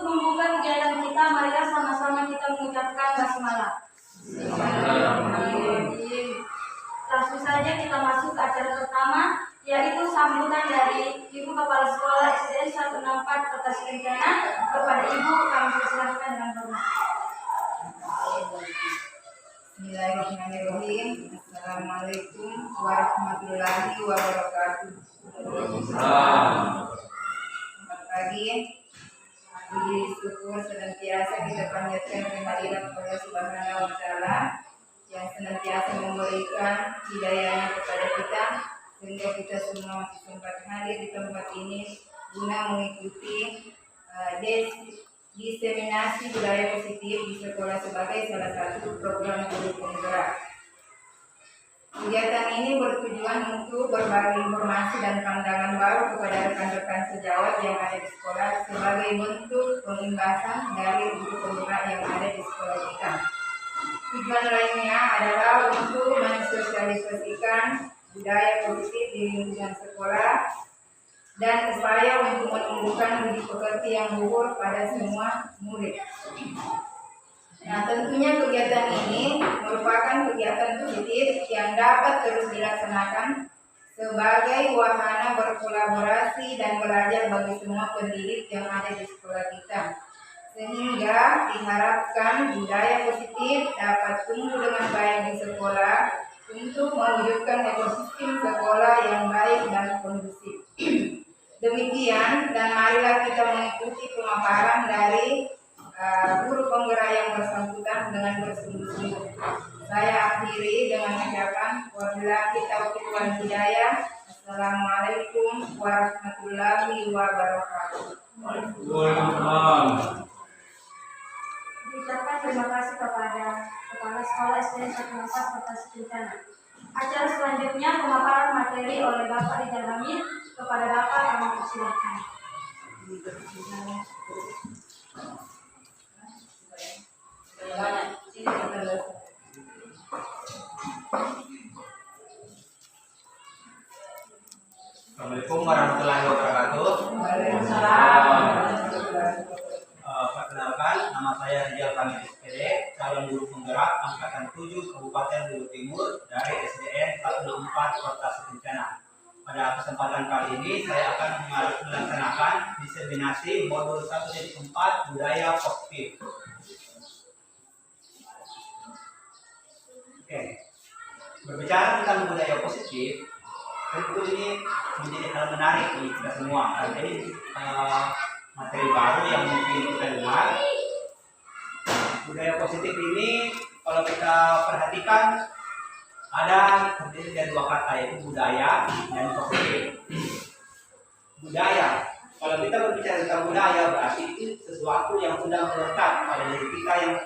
Untuk membuka kegiatan kita, marilah sama-sama kita mengucapkan basmalah. Langsung saja kita masuk ke acara pertama, yaitu sambutan dari Ibu Kepala Sekolah SDN 164 Kota Kencana. Kepada Ibu kami persilahkan dengan hormat. Bismillahirrahmanirrahim. Assalamualaikum warahmatullahi wabarakatuh. Selamat pagi. Puji syukur senantiasa kita panjatkan kehadiran kepada Subhanahu wa Ta'ala yang senantiasa memberikan hidayahnya kepada kita sehingga kita semua masih sempat hadir di tempat ini guna mengikuti diseminasi budaya positif di sekolah sebagai salah satu program guru penggerak. Kegiatan ini bertujuan untuk berbagi informasi dan pandangan baru kepada rekan-rekan sejawat yang ada di sekolah sebagai bentuk pengimbasan dari guru penggerak yang ada di sekolah kita. Tujuan lainnya adalah untuk mensosialisasikan budaya positif di lingkungan sekolah dan upaya untuk menumbuhkan budi pekerti yang luhur pada semua murid. Nah, tentunya kegiatan ini merupakan kegiatan positif yang dapat terus dilaksanakan sebagai wahana berkolaborasi dan belajar bagi semua pendidik yang ada di sekolah kita. Sehingga diharapkan budaya positif dapat tumbuh dengan baik di sekolah untuk mewujudkan ekosistem sekolah yang baik dan kondusif. Demikian, dan marilah kita mengikuti pemaparan dari guru penggerak yang bersangkutan dengan bersungguh-sungguh. Saya akhiri dengan ucapan wabillahi taufiq wal hidayah. Assalamualaikum warahmatullahi wabarakatuh. Diucapkan terima kasih kepada Kepala Sekolah SDN 164 Kota Kencana. Acara selanjutnya pemaparan materi oleh Bapak Ridwan Hamid. Kepada Bapak kami persilakan. Assalamualaikum warahmatullahi wabarakatuh. Perkenalkan, nama saya Rijal Kamil SPD, calon guru penggerak angkatan 7 Kabupaten Bulu Timur dari SDN 164 Kota Kencana. Pada kesempatan kali ini saya akan melaksanakan diseminasi modul 1.4 budaya positif. Oke. Berbicara tentang budaya positif, tentu ini menjadi hal menarik bagi kita semua. Karena ini materi baru yang mungkin kita dengar. Budaya positif ini kalau kita perhatikan ada terdiri dari dua kata, yaitu budaya dan positif. Budaya, kalau kita berbicara tentang budaya berarti itu sesuatu yang sudah melekat pada diri kita, yang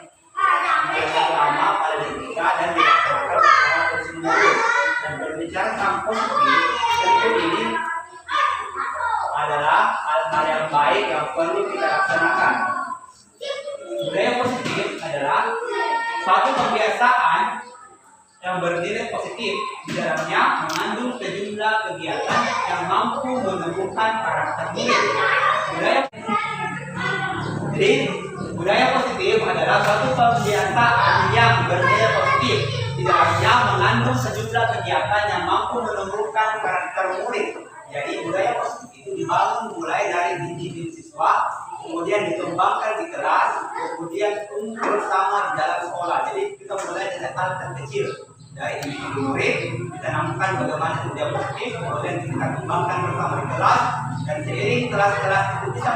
lama pada diri kita dan dilaksanakan secara terus-menerus. Dan berbicara tentang positif, tentu ini adalah hal-hal yang baik yang perlu kita laksanakan. Budaya positif adalah suatu kebiasaan yang bernilai positif, di dalamnya mengandung sejumlah kegiatan yang mampu menumbuhkan karakter murid. Budaya positif adalah suatu kebiasaan yang bernilai positif, di dalamnya mengandung sejumlah kegiatan yang mampu menumbuhkan karakter murid. Jadi budaya positif itu dibangun mulai dari diri siswa, kemudian dikembangkan di kelas, kemudian tumbuh bersama di dalam sekolah. Jadi kita mulai dari hal terkecil, dari individu murid, ditanamkan bagaimana budaya positif, kemudian kita kembangkan bersama di kelas, dan seiring kelas-kelas itu bisa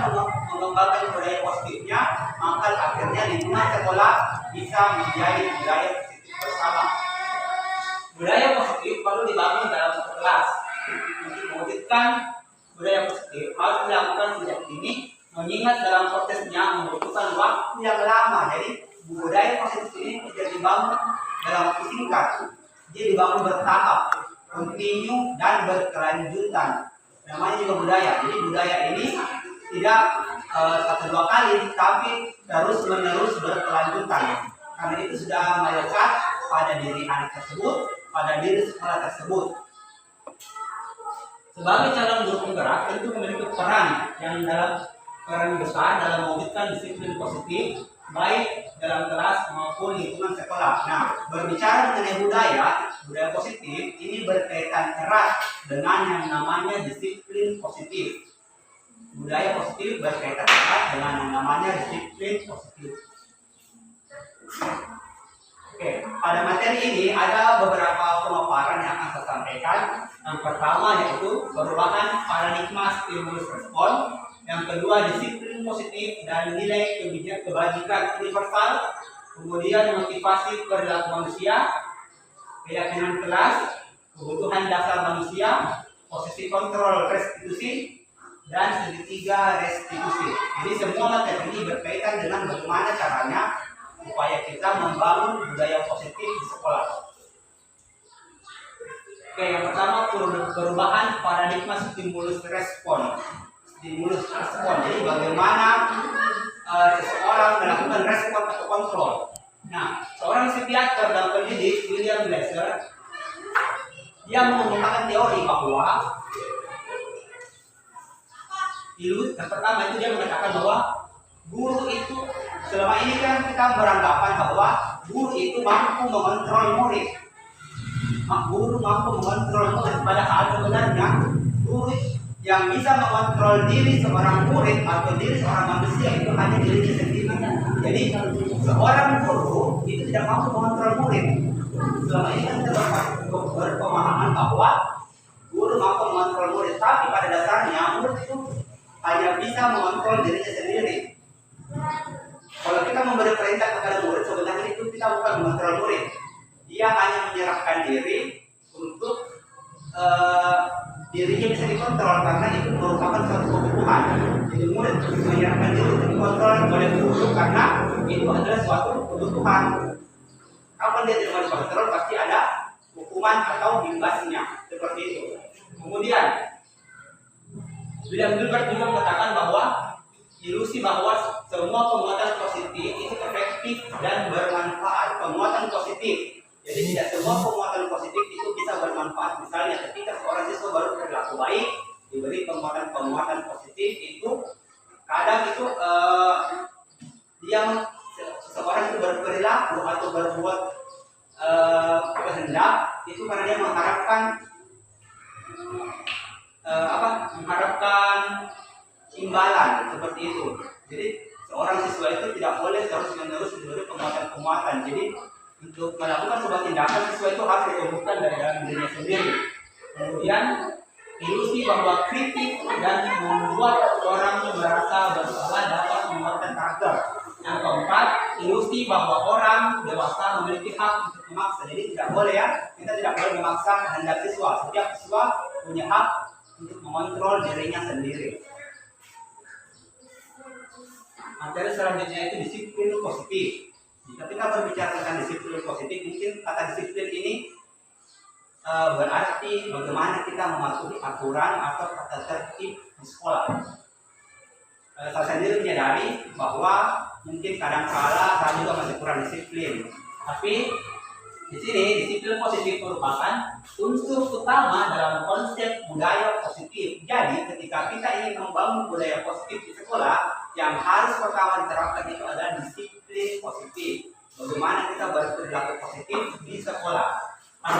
mengembangkan budaya positifnya, maka akhirnya lingkungan sekolah bisa menjadi budaya positif bersama. Budaya positif perlu dibangun dalam satu kelas. Untuk mewujudkan budaya positif harus dilakukan sejak dini, mengingat dalam prosesnya membutuhkan waktu yang lama. Jadi budaya positif ini tidak dibangun dalam waktu singkat, dia dibangun bertahap, kontinu dan berkelanjutan. Namanya juga budaya. Jadi budaya ini tidak satu dua kali, tapi terus menerus berkelanjutan. Karena itu sudah melekat pada diri anak tersebut, pada diri sekolah tersebut. Sebagai calon guru penggerak tentu memiliki peran yang dalam peran besar dalam mewujudkan disiplin positif baik dalam kelas maupun lingkungan sekolah. Nah, berbicara mengenai budaya positif ini berkaitan erat dengan yang namanya disiplin positif. Budaya positif berkaitan erat dengan yang namanya disiplin positif. Oke, pada materi ini ada beberapa pemaparan yang akan saya sampaikan. Yang pertama yaitu perubahan paradigma stimulus respon. Yang kedua, disiplin positif dan nilai kebajikan universal. Kemudian, motivasi perilaku manusia, keyakinan kelas, kebutuhan dasar manusia, posisi kontrol restitusi, dan segitiga restitusi. Jadi semua materi ini berkaitan dengan bagaimana caranya upaya kita membangun budaya positif di sekolah. Oke, yang pertama perubahan paradigma stimulus respon. Jadi bagaimana seseorang melakukan respon atau kontrol. Nah, seorang psikiater dan pendidik William Glasser dia menggunakan teori bahwa yang pertama itu dia mengatakan bahwa guru itu selama ini kan kita beranggapan bahwa guru itu mampu mengontrol murid. Guru mampu mengontrol murid, padahal sebenarnya guru yang bisa mengontrol diri seorang murid atau diri seorang manusia itu hanya dirinya sendiri. Jadi seorang guru itu tidak mampu mengontrol murid. Selama ini kita berpemahaman bahwa guru mampu mengontrol murid, tapi pada dasarnya murid itu hanya bisa mengontrol dirinya sendiri. Kalau kita memberi perintah kepada murid, sebenarnya itu kita bukan mengontrol murid. Dia hanya menyerahkan diri untuk dirinya bisa dikontrol karena itu merupakan suatu kebutuhan. Jadi murid menyerahkan diri untuk dikontrol oleh guru karena itu adalah suatu kebutuhan. Kapan dia tidak dikontrol pasti ada hukuman atau imbasnya seperti itu. Kemudian William Gilbert juga mengatakan bahwa ilusi bahwa semua penguatan positif itu efektif dan bermanfaat. Penguatan positif. Jadi tidak semua penguatan positif itu bisa bermanfaat. Misalnya ketika seorang siswa baru berlaku baik, diberi penguatan positif itu kadang itu dia seseorang itu berperilaku atau berbuat kehendak itu karena dia mengharapkan mengharapkan imbalan seperti itu. Jadi seorang siswa itu tidak boleh terus-menerus diberi penguatan. Jadi untuk melakukan sebuah tindakan siswa itu harus ditumbuhkan dari dalam dirinya sendiri. Kemudian ilusi bahwa kritik dan membuat orang merasa bersalah dapat menguatkan karakter. Yang keempat, ilusi bahwa orang dewasa memiliki hak untuk memaksa. Jadi tidak boleh kita tidak boleh memaksa kehendak siswa. Setiap siswa punya hak untuk mengontrol dirinya sendiri. Materi selanjutnya itu disiplin positif. Jika kita berbicara tentang disiplin positif, mungkin kata disiplin ini berarti bagaimana kita mematuhi aturan atau tata tertib di sekolah. Saya sendiri menyadari bahwa mungkin kadang-kala saya juga masih kurang disiplin. Tapi di sini disiplin positif merupakan unsur utama dalam konsep budaya positif. Jadi ketika kita ingin membangun budaya positif di sekolah, yang harus pertama diterapkan itu adalah disiplin positif. Bagaimana kita berperilaku positif di sekolah.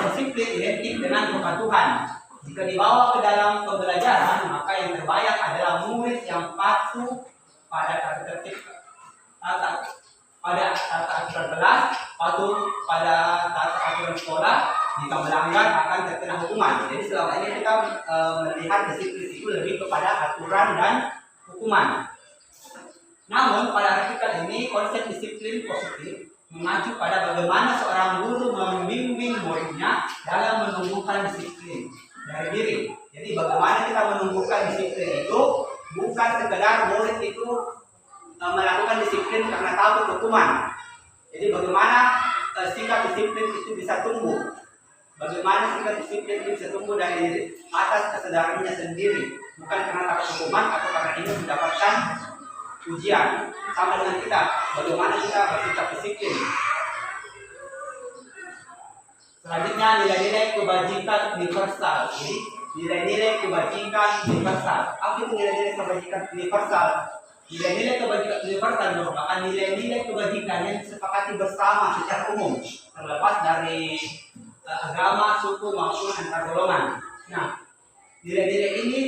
Disiplin identik dengan kepatuhan. Jika dibawa ke dalam pembelajaran, maka yang terbayang adalah murid yang patuh pada tata tertib, pada tata aturan kelas, patuh pada tata aturan sekolah. Jika melanggar akan terkena hukuman. Jadi selama ini kita melihat disiplin itu lebih kepada aturan dan hukuman. Namun pada artikel ini konsep disiplin positif mengacu pada bagaimana seorang guru membimbing muridnya dalam menumbuhkan disiplin dari diri. Jadi bagaimana kita menumbuhkan disiplin itu bukan sekedar murid itu melakukan disiplin karena takut hukuman. Jadi bagaimana sikap disiplin itu bisa tumbuh. Bagaimana sikap disiplin itu bisa tumbuh dari atas kesadarannya sendiri, bukan karena takut hukuman atau karena ingin mendapatkan ujian. Sama dengan kita, bagaimana kita bersikap disiplin. Selanjutnya nilai-nilai kebajikan universal. Jadi nilai-nilai kebajikan universal. Apa itu nilai-nilai kebajikan universal? Nilai-nilai kebajikan universal merupakan nilai-nilai kebajikan yang disepakati bersama secara umum, terlepas dari agama, suku maupun antar golongan. Nah, nilai-nilai ini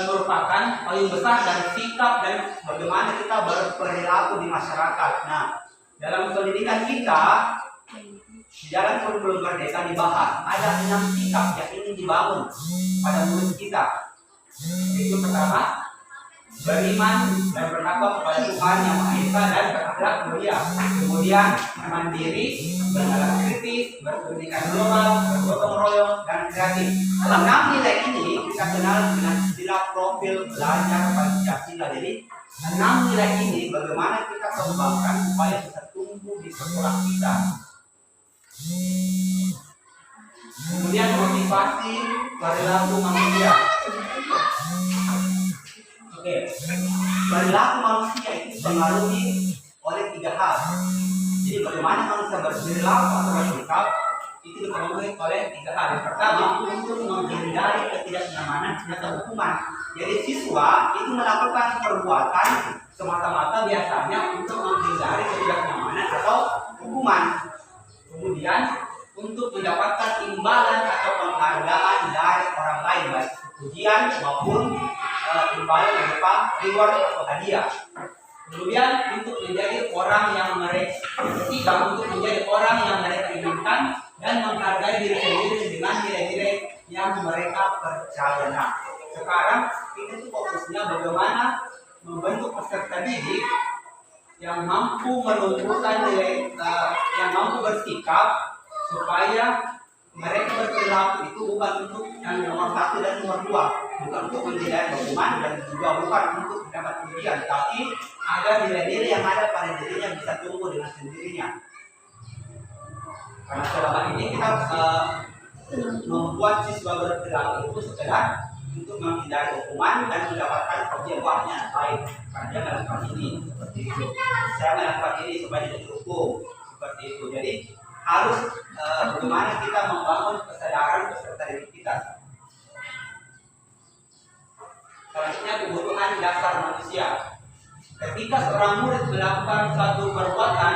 merupakan paling besar dan sikap dan bagaimana kita berperilaku di masyarakat. Nah, dalam pendidikan kita di dalam kurikulum merdeka dibahas ada 6 sikap yang ingin dibangun pada murid kita. Itu pertama, beriman dan bertakwa kepada Tuhan Yang Maha Esa dan berakhlak mulia. Kemudian mandiri, bernalar kritis, berpendidikan global, bergotong royong, dan kreatif. 6 nilai ini kita kenal dengan istilah profil belajar Pancasila. Jadi 6 nilai ini bagaimana kita kembangkan supaya bisa tumbuh di sekolah kita. Kemudian motivasi perilaku manusia. Oke, perilaku manusia itu dipengaruhi oleh 3 hal. Jadi bagaimana manusia berperilaku atau bersikap itu dipengaruhi oleh 3 hal. Yang pertama, untuk menghindari ketidaknyamanan atau hukuman. Jadi siswa itu melakukan perbuatan semata-mata biasanya untuk menghindari ketidaknyamanan atau hukuman. Kemudian untuk mendapatkan imbalan atau penghargaan dari orang lain, baik pujian maupun imbalan berupa reward atau hadiah. Kemudian untuk menjadi orang yang mereka untuk menjadi orang yang mereka inginkan dan menghargai diri sendiri dengan nilai-nilai yang mereka percaya. Nah, sekarang kita itu fokusnya bagaimana membentuk peserta didik yang mampu menumbuhkan nilai, yang mampu bersikap supaya mereka berperilaku itu bukan untuk yang nomor 1 dan nomor 2, bukan untuk menjadi hukuman dan juga bukan untuk mendapat pujian, tapi agar nilai-nilai yang ada pada dirinya bisa tumbuh dengan sendirinya. Karena selama ini kita membuat siswa berperilaku itu sekedar untuk menghindari hukuman dan mendapatkan pujian wahnya baik karena dia melakukan ini seperti itu. Saya melakukan ini supaya tidak dihukum seperti itu. Jadi harus bagaimana kita membangun kesadaran peserta didik kita. Selanjutnya kebutuhan dasar manusia. Ketika seorang murid melakukan suatu perbuatan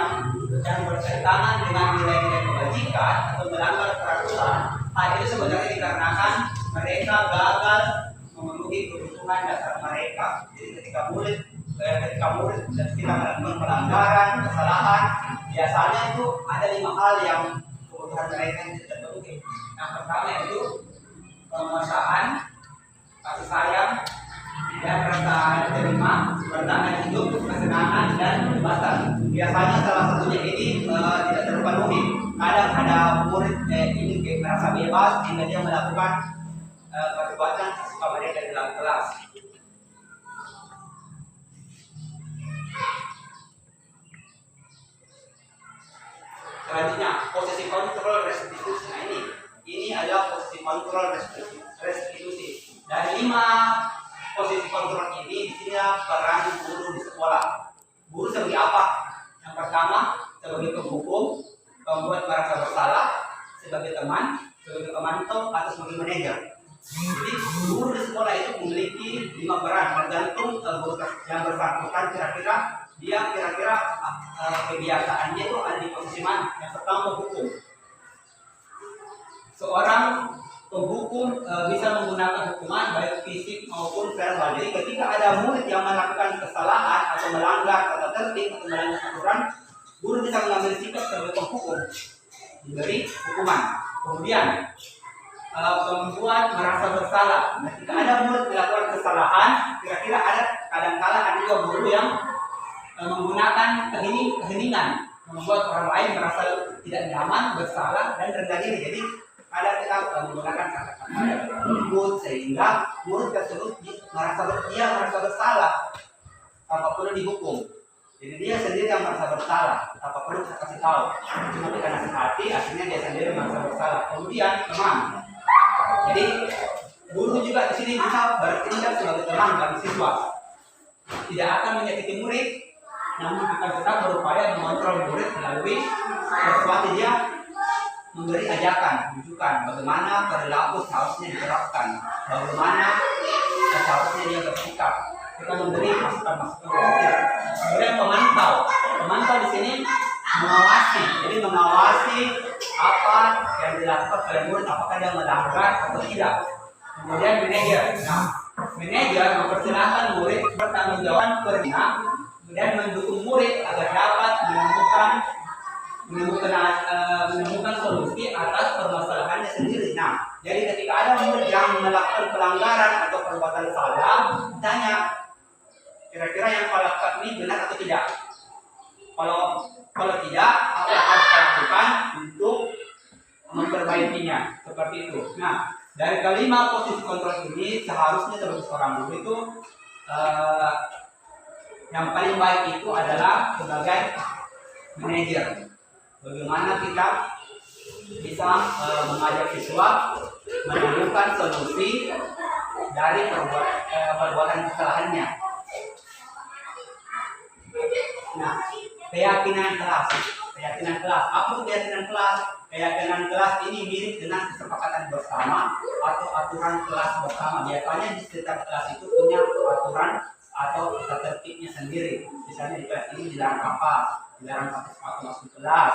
yang bertentangan dengan nilai-nilai kebajikan atau melanggar peraturan, hal itu sebenarnya dikarenakan mereka gagal memenuhi kebutuhan dasar mereka. Jadi ketika murid dan kita melakukan pelanggaran, kesalahan, biasanya itu ada 5 hal yang kebutuhan mereka yang tidak terpenuhi. Yang pertama itu penguasaan, kasih sayang, dan rasa terima, bertahan hidup, kesenangan, dan kebebasan. Biasanya salah satunya ini tidak terpenuhi. Kadang ada murid ini merasa bebas sehingga dia melakukan perbuatan sesuka mereka di dalam kelas. Selanjutnya, posisi kontrol restitusi. Nah ini adalah posisi kontrol restitusi. Dari 5 posisi kontrol ini di sini peran guru di sekolah. Guru sebagai apa? Yang pertama sebagai penghukum, pembuat merasa bersalah, sebagai teman, sebagai pemantau, atau sebagai manajer. Jadi guru di sekolah itu memiliki 5 peran tergantung guru yang bersangkutan kira-kira kebiasaannya itu ada di posisi mana. Yang pertama penghukum. Seorang penghukum bisa menggunakan hukuman baik fisik maupun verbal. Jadi ketika ada murid yang melakukan kesalahan atau melanggar tata tertib atau melanggar aturan, guru bisa mengambil sikap sebagai penghukum, diberi hukuman. Kemudian pembuat merasa bersalah. Ketika ada murid melakukan kesalahan, kira-kira ada kadang-kala ada juga guru yang menggunakan keheningan, membuat orang lain merasa tidak nyaman, bersalah, dan rendah diri. Jadi ada kita menggunakan kata-kata yang lembut sehingga murid tersebut merasa bersalah tanpa perlu dihukum. Jadi dia sendiri yang merasa bersalah tanpa perlu kita kasih tahu. Cuma kita nasihati, akhirnya dia sendiri merasa bersalah. Kemudian teman. Jadi guru juga di sini bisa bertindak sebagai teman bagi siswa. Tidak akan menyakiti murid, namun akan tetap berupaya mengontrol murid melalui persuasi dia, memberi ajakan, rujukan bagaimana perilaku seharusnya diterapkan, bagaimana seharusnya dia bersikap. Kita memberi masukan-masukan pemantau di sini mengawasi. Jadi mengawasi apa yang dilakukan oleh murid, apakah dia melanggar atau tidak. Kemudian manajer. Nah, manajer mempersilahkan murid bertanggung jawab kerja, kemudian mendukung murid agar dapat menemukan solusi atas permasalahannya sendiri. Nah, jadi ketika ada murid yang melakukan pelanggaran atau perbuatan salah, tanya kira-kira yang kau lakukan ini benar atau tidak. Kalau tidak, apa yang harus kita lakukan untuk memperbaikinya, seperti itu. Nah, dari kelima posisi kontrol ini seharusnya sebagai seorang guru itu yang paling baik itu adalah sebagai manajer. Bagaimana kita bisa mengajak siswa menemukan solusi dari perbuatan kesalahannya. Nah, keyakinan kelas. Apa itu keyakinan kelas? Keyakinan kelas ini mirip dengan kesepakatan bersama atau aturan kelas bersama. Biasanya di setiap kelas itu punya aturan atau tata tertibnya sendiri. Misalnya di kelas ini dilarang apa? Dilarang pakai sepatu masuk kelas,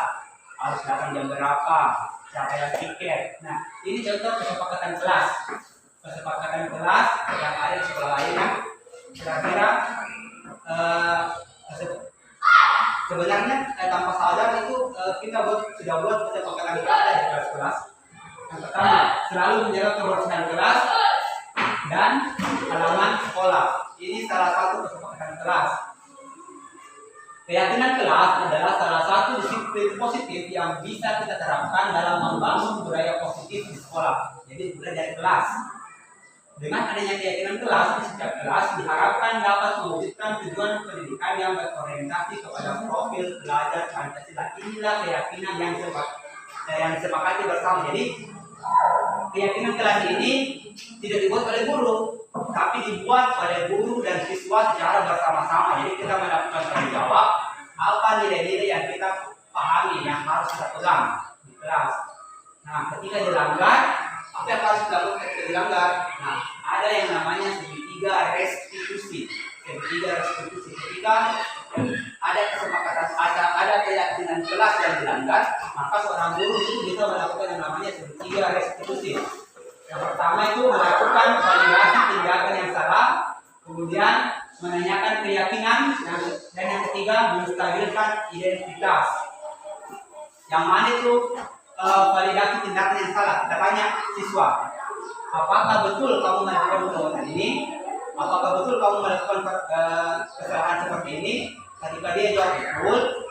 harus datang jam berapa, siapa yang tiket. Nah, ini contoh kesepakatan kelas. Kesepakatan kelas yang ada di sekolah lain yang kira-kira sebenarnya tanpa sadar itu kita sudah buat kesepakatan kelas di kelas-kelas. Yang pertama, selalu menjaga kebersihan kelas dan halaman sekolah. Ini salah satu kesepakatan kelas. Keyakinan kelas adalah salah satu disiplin positif yang bisa kita terapkan dalam membangun budaya positif di sekolah. Jadi budaya dari kelas. Dengan adanya keyakinan kelas di setiap kelas diharapkan dapat mewujudkan tujuan pendidikan yang berorientasi kepada profil belajar Pancasila. Inilah keyakinan yang disepakati bersama. Jadi keyakinan kelas ini tidak dibuat oleh guru, tapi dibuat oleh guru dan siswa secara bersama-sama. Jadi kita mendapatkan tanggung jawab apa nilai-nilai yang kita pahami, yang harus kita pegang di kelas. Nah, ketika dilanggar, apa yang harus kita lakukan ketika dilanggar? Nah, ada yang namanya segitiga restitusi. Ketika ada kesepakatan, ada keyakinan kelas yang dilanggar, maka seorang guru itu bisa melakukan yang namanya segitiga restitusi. Yang pertama itu melakukan validasi tindakan yang salah, kemudian menanyakan keyakinan, dan yang ketiga menstabilkan identitas. Yang mana itu validasi tindakan yang salah? Kita tanya siswa, apakah betul kamu melakukan perbuatan ini? Apakah betul kamu melakukan kesalahan seperti ini? Ketika dia jawab betul,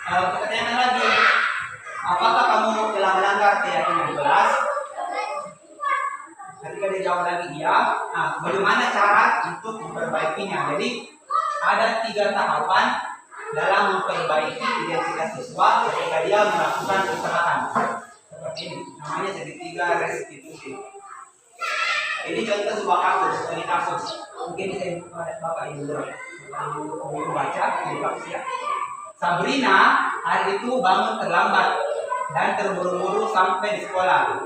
kita tanyakan lagi, apakah kamu telah melanggar keyakinan kelas? Ketika dia jawab lagi iya, nah bagaimana cara untuk memperbaikinya? Jadi ada 3 tahapan dalam memperbaiki identitas siswa ketika dia melakukan kesalahan seperti ini. Namanya segitiga restitusi. Ini contoh sebuah kasus. Mungkin saya Bapak Ibu baca di kasus ya. Sabrina hari itu bangun terlambat dan terburu-buru sampai di sekolah.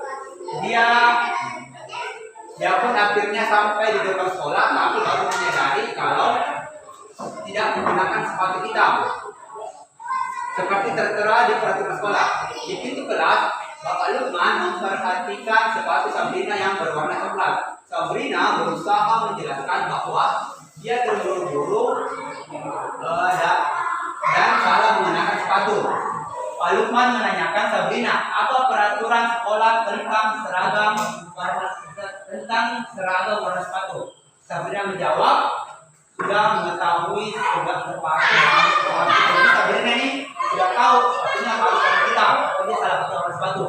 Dia pun akhirnya sampai di depan sekolah, tapi baru menyadari kalau tidak menggunakan sepatu hitam seperti tertera di peraturan sekolah. Di pintu kelas, Bapak Lukman memperhatikan sepatu Sabrina yang berwarna coklat. Sabrina berusaha menjelaskan bahwa dia terburu-buru dan salah menggunakan sepatu. Pak Lukman menanyakan Sabrina, apa peraturan sekolah tentang seragam warna sepatu? Sabrina menjawab, sudah mengetahui sudah sepatu. Jadi Sabrina ini sudah tahu sepatunya harus warna hitam, tapi salah satu warna sepatu.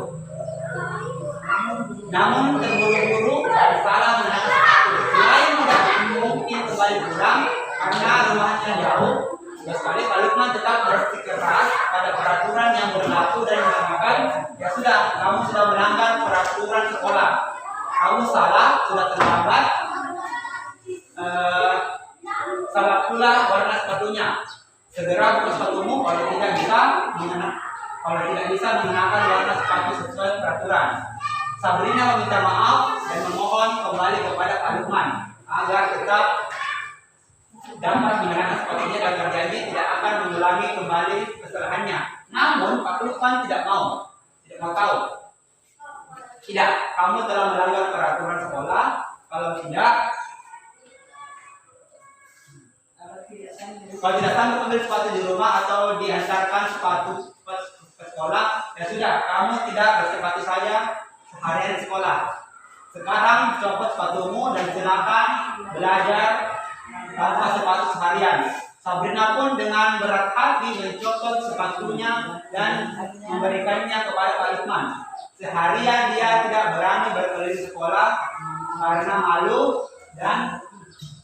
Namun terburu-buru dan salah menggunakan sepatu. Selain tidak mungkin kembali pulang karena rumahnya jauh, sekali Pak Lukman tetap bersikeras pada peraturan yang berlaku dan mengatakan, ya sudah, kamu sudah melanggar peraturan sekolah. Kamu salah, sudah terlambat. Salah pula warna sepatunya. Segera buka sepatumu kalau tidak bisa mengenakan warna sepatu sesuai peraturan. Sabrina meminta maaf dan memohon kembali kepada Pak Lukman agar tetap dapat mengenakan sepatunya dan berjanji tidak akan mengulangi ulangi kembali kesalahannya. Namun Pak Lukman tidak mau tahu. Tidak, kamu telah melanggar peraturan sekolah. Kalau tidak sanggup ambil sepatu di rumah atau diantarkan sepatu ke sekolah, ya sudah, kamu tidak bersepatu saja seharian di sekolah. Sekarang copot sepatumu dan silakan belajar tanpa sepatu seharian. Sabrina pun dengan berat hati mencopot sepatunya dan memberikannya kepada Pak Lukman. Seharian dia tidak berani berkeliling sekolah karena malu dan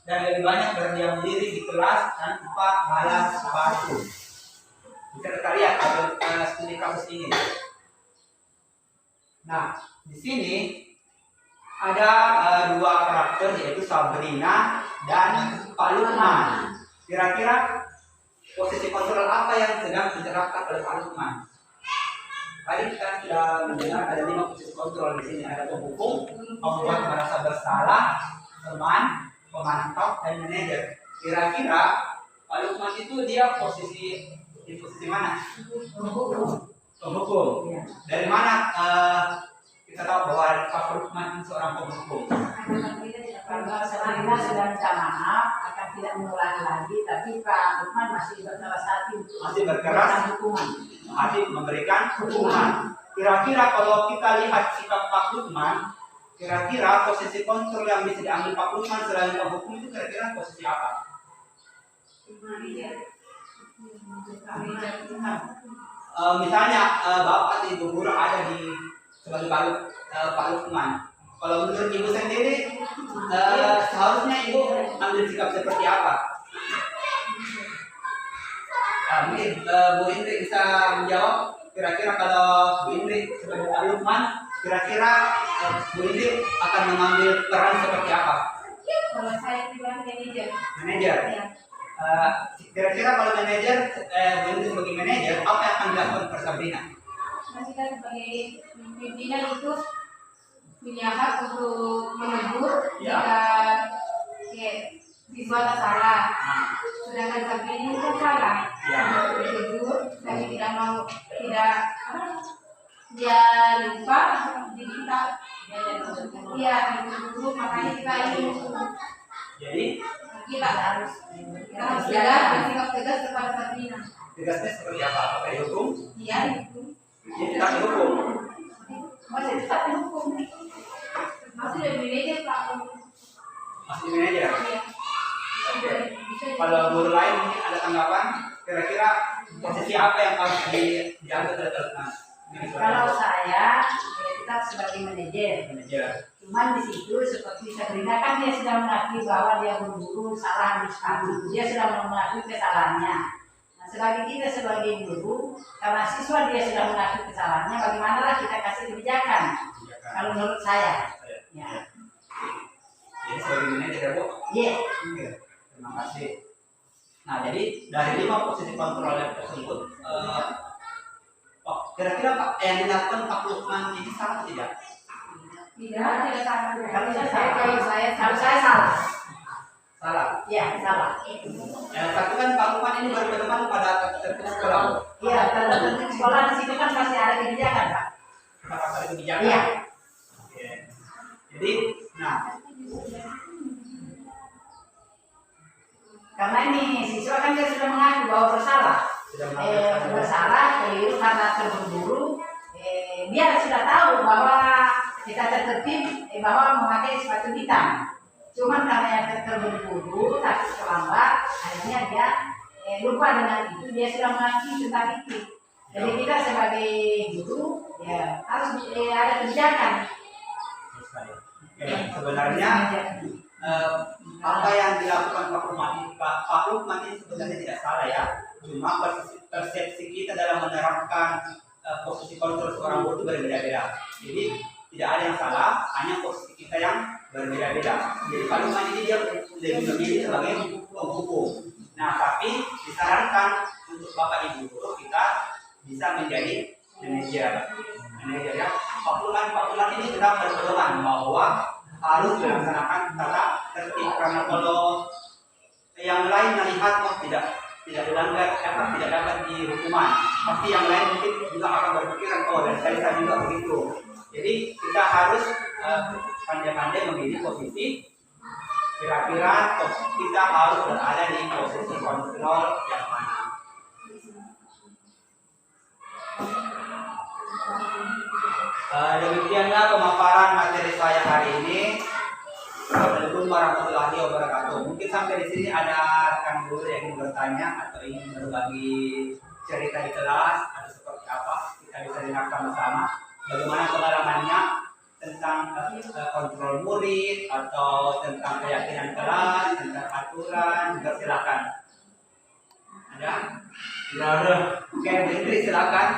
lebih banyak berdiam diri di kelas tanpa balas sepatu. Bisa kita lihat studi kasus ini. Nah, di sini ada dua karakter, yaitu Sabrina dan Pak Lukman. Kira-kira posisi kontrol apa yang sedang diterapkan oleh Pak Lukman? Tadi kita sudah mendengar ada 5 posisi kontrol di sini. Ada penghukum, pembuat merasa bersalah, teman, pemantau, dan manajer. Kira-kira Pak Lukman itu dia di posisi mana? Penghukum. Dari mana kita tahu bahwa Pak Lukman itu seorang penghukum? Kalau Sabrina sudah minta maaf akan tidak mengulangi lagi, tapi Pak Lukman masih berkeras hati untuk Masih berkeras hukuman. hati memberikan hukuman. Kira-kira kalau kita lihat sikap Pak Lukman, kira-kira posisi kontrol yang bisa diambil Pak Lukman selain penghukum itu kira-kira posisi apa? Misalnya Bapak di Ibu Guru ada di sebagai Pak Lukman. Kalau menurut Ibu sendiri, seharusnya Ibu ambil sikap seperti apa? Mungkin Bu Indri bisa menjawab. Kira-kira kalau Bu Indri sebagai Pak Lukman, kira-kira Bu Indri akan mengambil peran seperti apa? Kalau saya pribadi manajer. Manajer. Ya. Kira-kira kalau manajer, Bu Indri sebagai manajer, apa yang akan dilakukan per Sabrina? Nah, kita sebagai pimpinan itu punya hak untuk menegur jika siswa tak salah. Sedangkan Sabrina ini kan salah. Ya. Ditegur, tapi tidak mau, dia lupa, jadi kita ditegur, makanya kita ini Jadi kita harus tegas bersikap tegas kepada Sabrina. tegasnya seperti apa? Apakah dihukum? Iya, itu Dia tidak dihukum. masih tetap dihukum. Masih dari manajer Pak. Masih di manajer. Iya. Kalau guru lain mungkin ada tanggapan, kira-kira posisi apa yang harus diambil oleh Pak Lukman? Kalau saya tetap sebagai manajer. Manajer. Cuman di situ seperti Sabrina kan dia sudah mengakui bahwa dia guru salah di sepatu. Dia sudah mengakui kesalahannya. Nah, sebagai kita sebagai guru, karena siswa dia sudah mengakui kesalahannya, bagaimanalah kita kasih kebijakan? Kalau menurut saya, ya. Jadi sebagai manajer ya Bu? Iya. Iya. Terima kasih. Nah, jadi dari 5 posisi kontrol yang tersebut, kira-kira Pak yang dilakukan Pak Lukman ini salah tidak? Tidak sama. Kalau saya salah. Salah. Iya, salah. Tapi kan Pak Lukman ini baru berteman pada tertib sekolah. Iya, kalau untuk sekolah di situ kan pasti ada kebijakan, Pak. Kenapa ada kebijakan? Iya. Oke. Jadi, nah, Karena ini siswa kan dia sudah mengaku bahwa bersalah. Bersalah, keliru karena terburu-buru. Dia sudah tahu bahwa kita tertib bahwa memakai sepatu hitam. Cuman karena yang terburu-buru, takut terlambat, akhirnya dia lupa dengan itu. Dia sudah mengaku tentang itu. Jadi kita sebagai guru ya harus ada kebijakan. sebenarnya apa yang dilakukan Pak Lukman ini sebenarnya tidak salah ya. Cuma persepsi kita dalam menerapkan posisi kontrol seorang guru itu berbeda-beda. Jadi tidak ada yang salah, hanya posisi kita yang berbeda-beda. Jadi Pak Lukman ini dia lebih memilih sebagai penghukum. Nah, tapi disarankan untuk Bapak Ibu guru kita bisa menjadi manajer ya. Pak Lukman ini tetap berpedoman bahwa harus dilaksanakan tata tertib, karena kalau yang lain melihat tidak tidak dilanggar, tidak dapat dihukuman. Pasti yang lain mungkin juga akan berpikiran, oh dan saya juga begitu. Jadi kita harus pandai-pandai memilih posisi. Kira-kira kita harus berada di posisi kontrol yang mana. Demikianlah pemaparan materi saya hari ini. Assalamualaikum warahmatullahi wabarakatuh. Mungkin sampai di sini ada rekan guru yang ingin bertanya atau ingin berbagi cerita di kelas atau seperti apa, kita bisa dengarkan bersama. Bagaimana pengalamannya tentang kontrol murid atau tentang keyakinan kelas, tentang aturan, juga silakan. Ada? Tidak ada. Oke, Bu Indri silakan.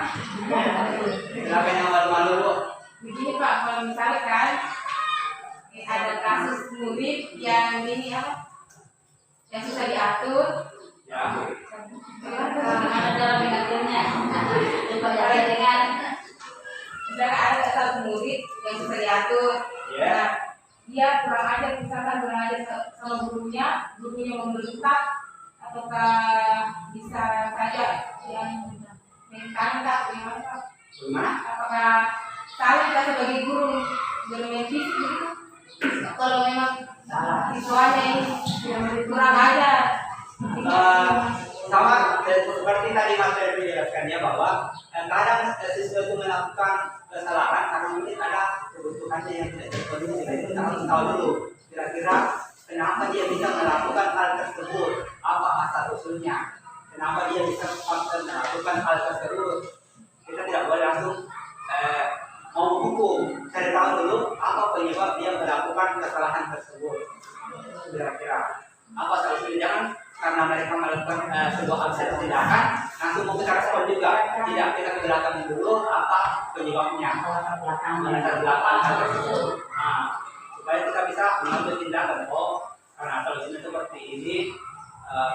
Silakan yang malu-malu, Bu. Begini Pak, kalau misalkan ada kasus murid yang ini apa? Yang susah diatur. Ya. Ada dalam mengaturnya. Supaya dengan Misalkan ada satu murid yang susah diatur. Ya. Nah, dia kurang ajar, misalkan kurang ajar sama gurunya membentak, ataukah bisa saja yang mentangkap, yang apa? Bagaimana? Apakah salah kita sebagai guru bermain fisik gitu? Kalau memang siswanya ini kurang ajar, sama seperti tadi Mas Ferdi menjelaskannya bahwa kadang siswa itu melakukan kesalahan karena mungkin ada kebutuhannya yang tidak terpenuhi. Jadi kita harus tahu dulu kira-kira kenapa dia bisa melakukan hal tersebut, apa asal usulnya, kenapa dia bisa melakukan hal tersebut. Kita tidak boleh langsung mau menghukum, cari tahu dulu apa penyebab dia melakukan kesalahan tersebut. Kira-kira apa solusinya? Jangan karena mereka melakukan sebuah aksi tindakan langsung mau kita respon juga. Tidak, kita ke belakang dulu apa penyebabnya, latar belakang hal tersebut. Nah, supaya kita bisa mengambil tindakan. Oh, karena solusinya seperti ini,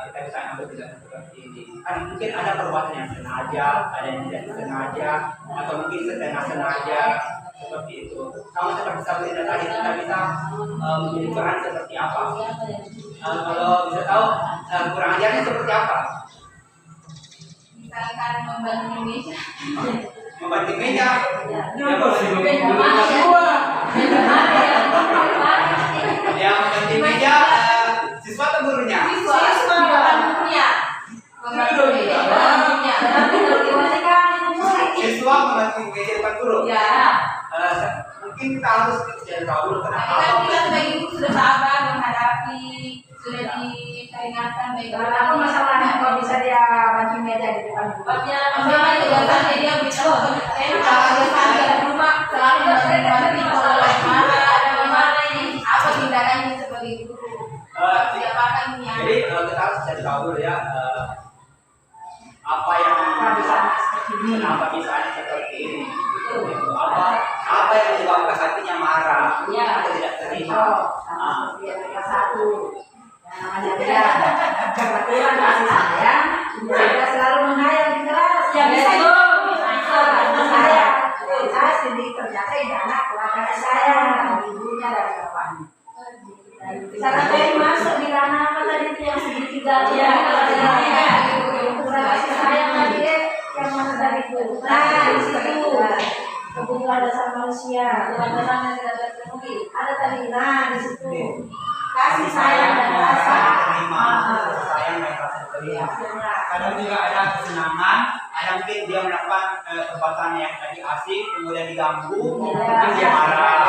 kita bisa ambil tindakan seperti ini. Kan mungkin ada perbuatan yang sengaja, ada yang tidak sengaja, atau mungkin setengah sengaja, seperti itu. Sama seperti Sabrina tadi, kita bisa memilih peran seperti apa. Kalau bisa tahu kurang ajarnya seperti apa? misalkan membantu meja. Membantu meja. Ya, membantu meja. Siswa atau gurunya? Siswa gurunya. Membantu meja gurunya. Siswa membantu meja depan guru. Ya. Mungkin kita harus cari tahu dulu Tapi kenapa. kan kita sebagai guru sudah sabar menghadapi, sudah diperingatkan baik-baik. Apa masalahnya kalau bisa dia bantu meja di depan guru? Sama tugasannya dia bisa kalau di rumah selalu menghadapi kalau lagi marah, ada gimana ini, apa tindakannya sebagai guru? Siapakan yang Jadi kita harus cari tahu dulu ya apa yang kenapa bisa seperti ini. Apa yang menyebabkan hatinya marah atau tidak terima. Satu, namanya dia kebetulan kasih sayang, dia selalu menghayal di kelas. Ya, bisa itu. Saya sendiri terjadi anak kurang kasih sayang dari ibunya dari bapaknya. Cara saya masuk di ranah apa tadi itu yang segitiga ya, kurang kasih sayang tadi yang mana dari itu. Nah, di situ kebutuhan dasar manusia, kebutuhan dasar yang tidak terpenuhi. Ada tadi, nah di situ kasih sayang dan rasa terima, sayang dan rasa terima. Kadang juga ada kesenangan, ada mungkin dia melakukan perbuatan yang tadi asik, kemudian diganggu, mungkin dia marah.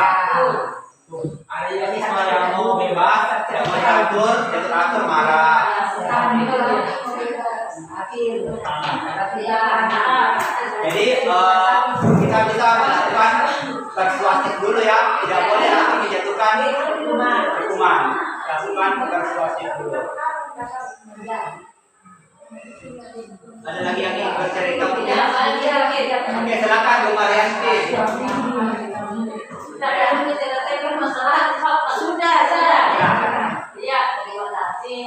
Ada juga siswa yang mau bebas, tidak mau diatur, marah. Jadi kita bisa melakukan persuasif dulu ya, tidak boleh langsung dijatuhkan hukuman. Lakukan persuasif dulu. Ada lagi yang ingin bercerita? Oke, silakan Bu Marianti. Sudah. Iya, terima kasih.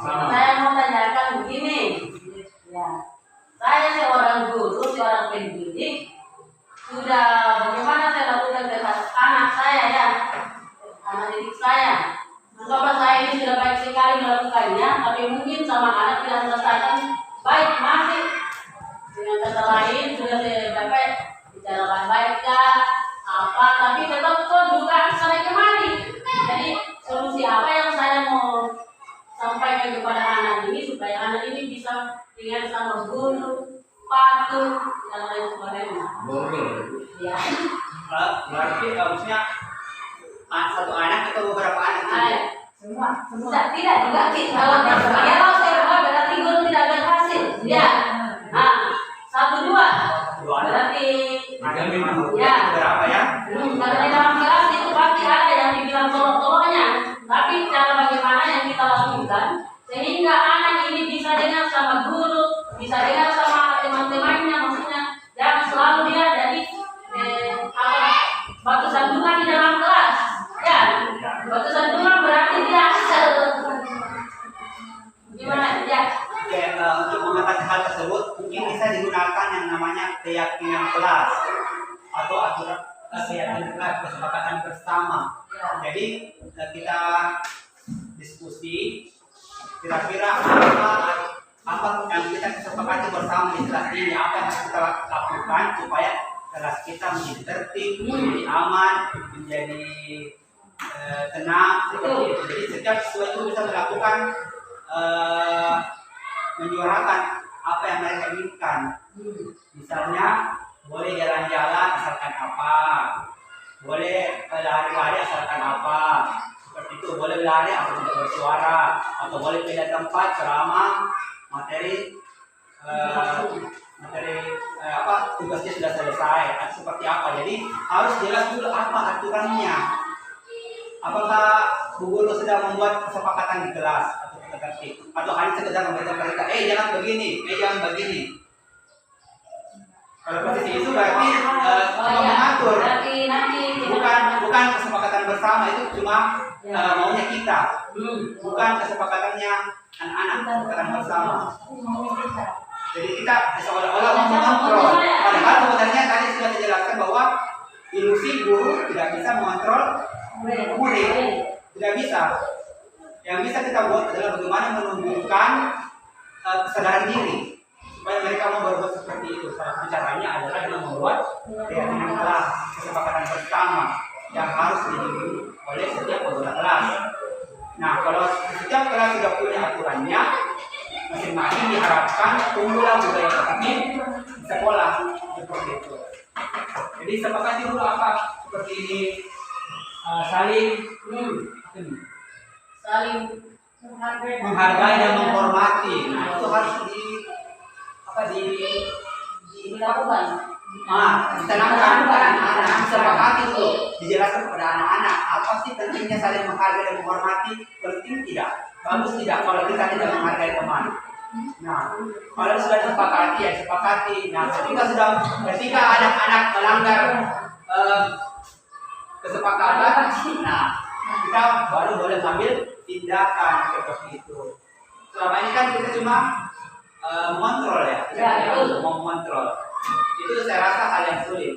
Saya mau tanyakan begini. Ya. Saya seorang guru, seorang pendidik, sudah bagaimana saya lakukan dengan anak saya ya, anak didik saya. Mencoba saya ini sudah baik sekali melakukan sampainya, tapi mungkin sama anak tidak merasakan baik masih dengan kata lain sudah sampai bicara baik-baik kah apa, tapi tetap kok juga sana kemari. Jadi solusi apa yang saya mau sampaikan kepada anak ini supaya anak ini bisa dengan sama guru, patuh dan lain sebagainya. Ya. Berarti harusnya satu anak atau beberapa anak? Semua. Tidak juga kalau saya buat berarti guru tidak berhasil. Ya. Nah, 1, 2 berarti Ya. Berapa ya? karena di dalam kelas itu pasti ada yang dibilang tolong-tolongnya, tapi cara bagaimana yang kita lakukan sehingga anak ini bisa dengar sama guru, bisa dengar sama teman-temannya, maksudnya jangan selalu dia jadi batu sandungan di dalam kelas. Ya, batu sandungan berarti dia gimana ya? Oke, untuk mengatasi hal tersebut mungkin bisa digunakan yang namanya keyakinan kelas atau aturan keyakinan kelas, kesepakatan bersama. Jadi kita diskusi kira-kira apa yang kita kesepakati bersama di kelas ini, apa yang harus kita lakukan supaya kelas kita menjadi tertib, menjadi aman, menjadi tenang seperti itu. Jadi setiap siswa itu bisa melakukan menyuarakan apa yang mereka inginkan. Misalnya boleh jalan-jalan asalkan apa, boleh lari-lari asalkan apa, seperti itu. Boleh lari asal tidak bersuara, atau boleh pindah tempat selama materi tugasnya sudah selesai atau seperti apa. Jadi harus jelas dulu apa aturannya. Apakah Bu Guru sedang membuat kesepakatan di kelas atau tertib, atau hanya sekedar memberitahu mereka, jangan begini, jangan begini. Kalau posisi itu berarti cuma mengatur, bukan kesepakatan bersama, itu cuma maunya kita, bukan kesepakatannya anak-anak, kesepakatan bersama. Jadi kita seolah-olah mau mengontrol, padahal sebenarnya tadi sudah dijelaskan bahwa ilusi guru tidak bisa mengontrol murid, tidak bisa. Yang bisa kita buat adalah bagaimana menumbuhkan kesadaran diri supaya mereka mau berbuat seperti itu. Salah satu caranya adalah dengan membuat keyakinan kelas, kesepakatan bersama yang harus dimiliki oleh setiap anggota kelas. Nah, kalau setiap kelas sudah punya aturannya, masing-masing diharapkan tumbuhlah budaya tertib di sekolah seperti itu. Jadi sepakati dulu apa seperti ini, saling menghargai dan menghormati. Nah, itu harus dilakukan. Ditanamkan kepada anak-anak, sepakati dulu, dijelaskan kepada anak-anak apa sih pentingnya saling menghargai dan menghormati. Penting tidak? Bagus tidak kalau kita tidak menghargai teman? Nah, kalau sudah disepakati ya sepakati. Nah, ketika anak-anak melanggar kesepakatan, nah kita baru boleh ambil tindakan seperti itu. Selama ini kan kita cuma mengontrol ya, mau mengontrol. Itu saya rasa hal yang sulit.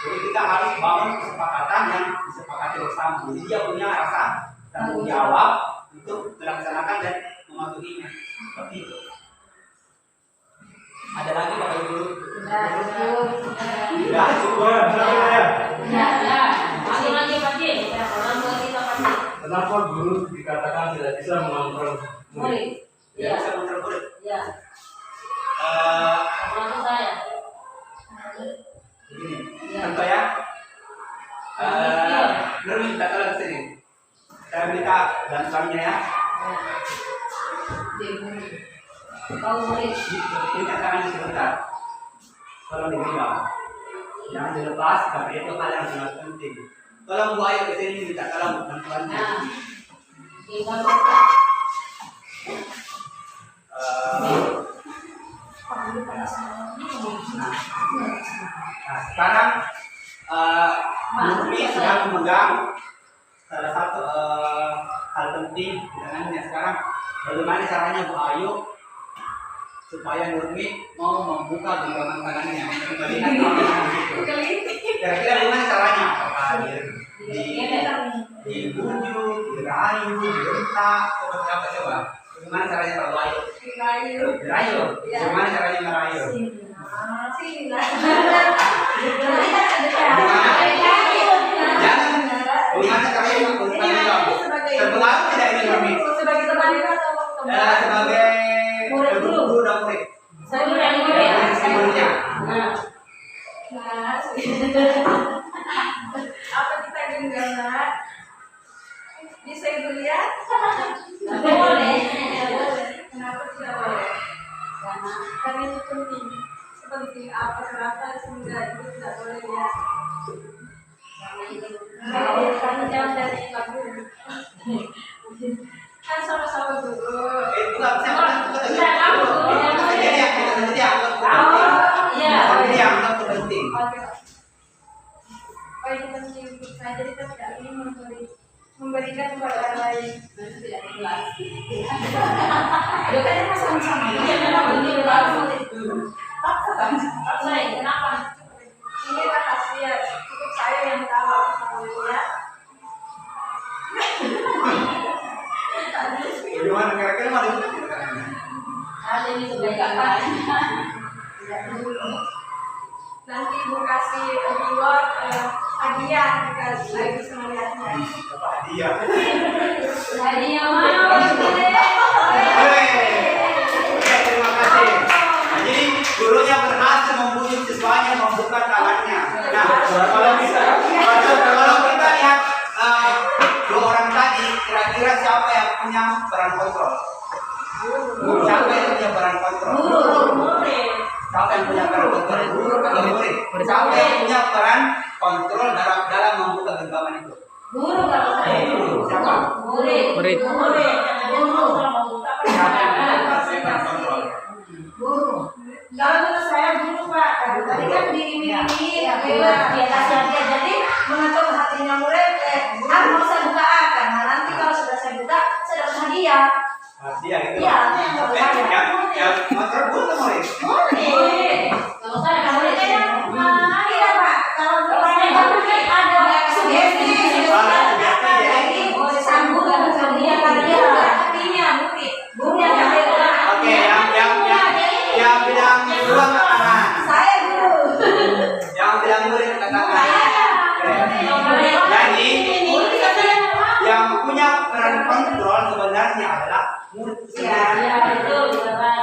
Jadi kita harus bangun kesepakatan yang disepakati bersama. Jadi dia punya rasa tanggung jawab untuk melaksanakan dan mematuhinya. Seperti itu. Ada lagi Bapak Ibu? Sudah cukup. Masih lagi pasti, orang tua kita pasti. Kenapa guru dikatakan tidak bisa mengontrol murid? Ya, bisa mengontrol murid. Ya. Maksud saya. Begini, contoh ya. Nur minta tolong sini. Saya minta bantuannya ya. Kau murid. Minta tangan sebentar. Tolong dibilang. Jangan dilepas, karena itu hal yang sangat penting. Tolong Bu Ayu kesini minta tolong bantuannya. Nah, sekarang Nurmi sedang memegang salah satu hal penting di tangannya sekarang. Bagaimana caranya Bu Ayu supaya Nurmi mau membuka genggaman tangannya, melihat apa yang di situ. Kira-kira bagaimana caranya? Apakah dibujuk, dirayu, dibentak, seperti apa coba? Gimana caranya terbaik? Merayu. Merayu. Ya. Gimana caranya merayu? Sina. Jangan. Gimana caranya menggunakan terpengaruh tidak ini kami? Sebagai teman itu atau teman? Sebagai guru dan murid. Saya dulu yang ini ya. Sebelumnya. Nah, Nah, apa kita genggaman? Bisa ibu lihat? boleh. Kenapa tidak boleh? Karena Karena itu penting. Sepenting apa kenapa sehingga itu tidak boleh lihat. Karena jangan dari lagu. Kan sama-sama guru. Bukan saya bukan Iya, kamu guru. Jadi yang kita sendiri anggap Oh, iya. Jadi yang anggap penting. Oke. Oh ini penting untuk saya. Jadi kita tidak ingin memberikan kepada orang lain. Nanti tidak ikhlas. Aduh kan kita sama-sama. Iya, memang begitu langsung. Saya kenapa? Ini rahasia. Cukup saya yang tahu kalau ya. Bagaimana kira-kira mau disebut? Ada ini kebaikan lain. Nanti ibu kasih reward hadiah jika saya bisa melihatnya. Apa hadiah? Hadiah mau. Terima kasih. Nah, jadi gurunya berhasil membujuk siswanya membuka tangannya. Nah, kalau kita lihat dua orang tadi, kira-kira siapa yang punya peran kontrol? Siapa yang punya peran kontrol? Siapa yang punya peran kontrol? Guru atau murid? Siapa yang punya peran kontrol dalam membuka genggaman itu? Guru kalau saya. Siapa? Murid. Guru. Siapa yang punya peran kontrol? Guru. Kalau menurut saya guru Pak. Tadi kan di atas dia jadi mengetuk hatinya murid. Mau saya buka akan. Nah nanti kalau sudah saya buka saya dapat hadiah. Hadiah gitu. Iya, itu yang Oke, bagus. yang kontrol guru atau murid? Murid. Kalau saya kan murid. Iya Pak. Kalau ada sugesti. Jadi sambung dia hatinya murid. Guru yang Oke, yang bilang guru angkat tangan. saya guru. Yang bilang murid angkat tangan. Jadi yang punya peran kontrol sebenarnya adalah murid itu sendiri. Ya, betul, Bapak.